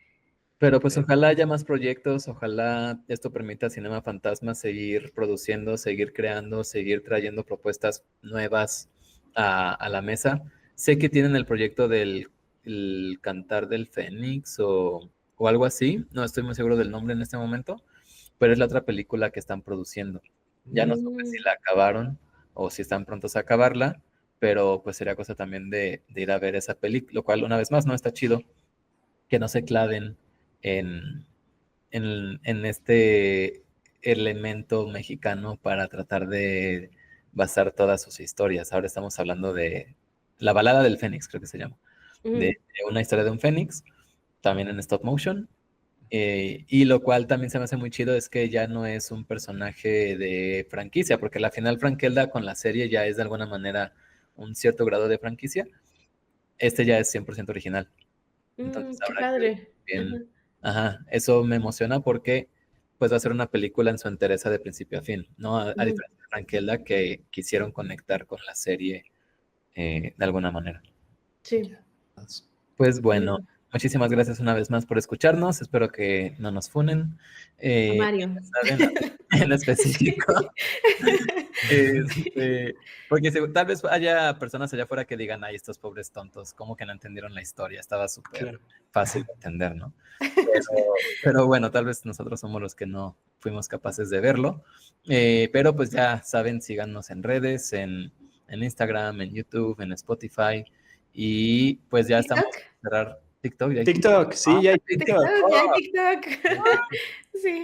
Pero pues Eh, ojalá haya más proyectos, ojalá esto permita a Cinema Fantasma seguir produciendo, seguir creando, seguir trayendo propuestas nuevas a la mesa. Sé que tienen el proyecto del el Cantar del Fénix o algo así, no estoy muy seguro del nombre en este momento, pero es la otra película que están produciendo. Ya no supe si Mm, la acabaron o si están prontos a acabarla, pero pues sería cosa también de ir a ver esa película, lo cual una vez más no está chido que no se claven en, en este elemento mexicano para tratar de basar todas sus historias. Ahora estamos hablando de La balada del Fénix, creo que se llama, de ujú, una historia de un fénix, también en stop motion. Y lo cual también se me hace muy chido es que ya no es un personaje de franquicia, porque la final Frankelda con la serie ya es de alguna manera un cierto grado de franquicia. Este ya es 100% original. Entonces qué habrá que ver padre. Ajá, bien. Ajá, eso me emociona porque pues va a ser una película en su entereza de principio a fin, ¿no? A ujú, diferencia de Frankelda que quisieron conectar con la serie de alguna manera. sí, Pues qué bueno, lindo. muchísimas gracias una vez más por escucharnos. Espero que no nos funen. A Y Mario. ya saben, en Sí. específico. Sí. Porque tal vez haya personas allá afuera que digan, ay, estos pobres tontos, como que no entendieron la historia, estaba súper claro. fácil de entender, ¿no? Pero bueno, tal vez nosotros somos los que no fuimos capaces de verlo. Pero pues ya saben, síganos en redes, en Instagram, en YouTube, en Spotify. Y pues ya estamos ¿TikTok? a cerrar TikTok. Ya hay TikTok. TikTok, sí, ya hay TikTok. TikTok, ya hay TikTok. Sí.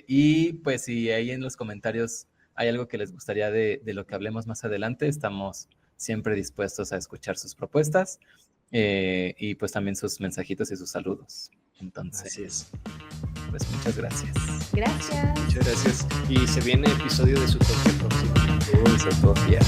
Y pues si ahí en los comentarios hay algo que les gustaría de lo que hablemos más adelante, estamos siempre dispuestos a escuchar sus propuestas y pues también sus mensajitos y sus saludos. Entonces, Así es. pues muchas gracias. Gracias. Muchas gracias. Y se viene episodio de su toque próximo. Uy, Sotopia.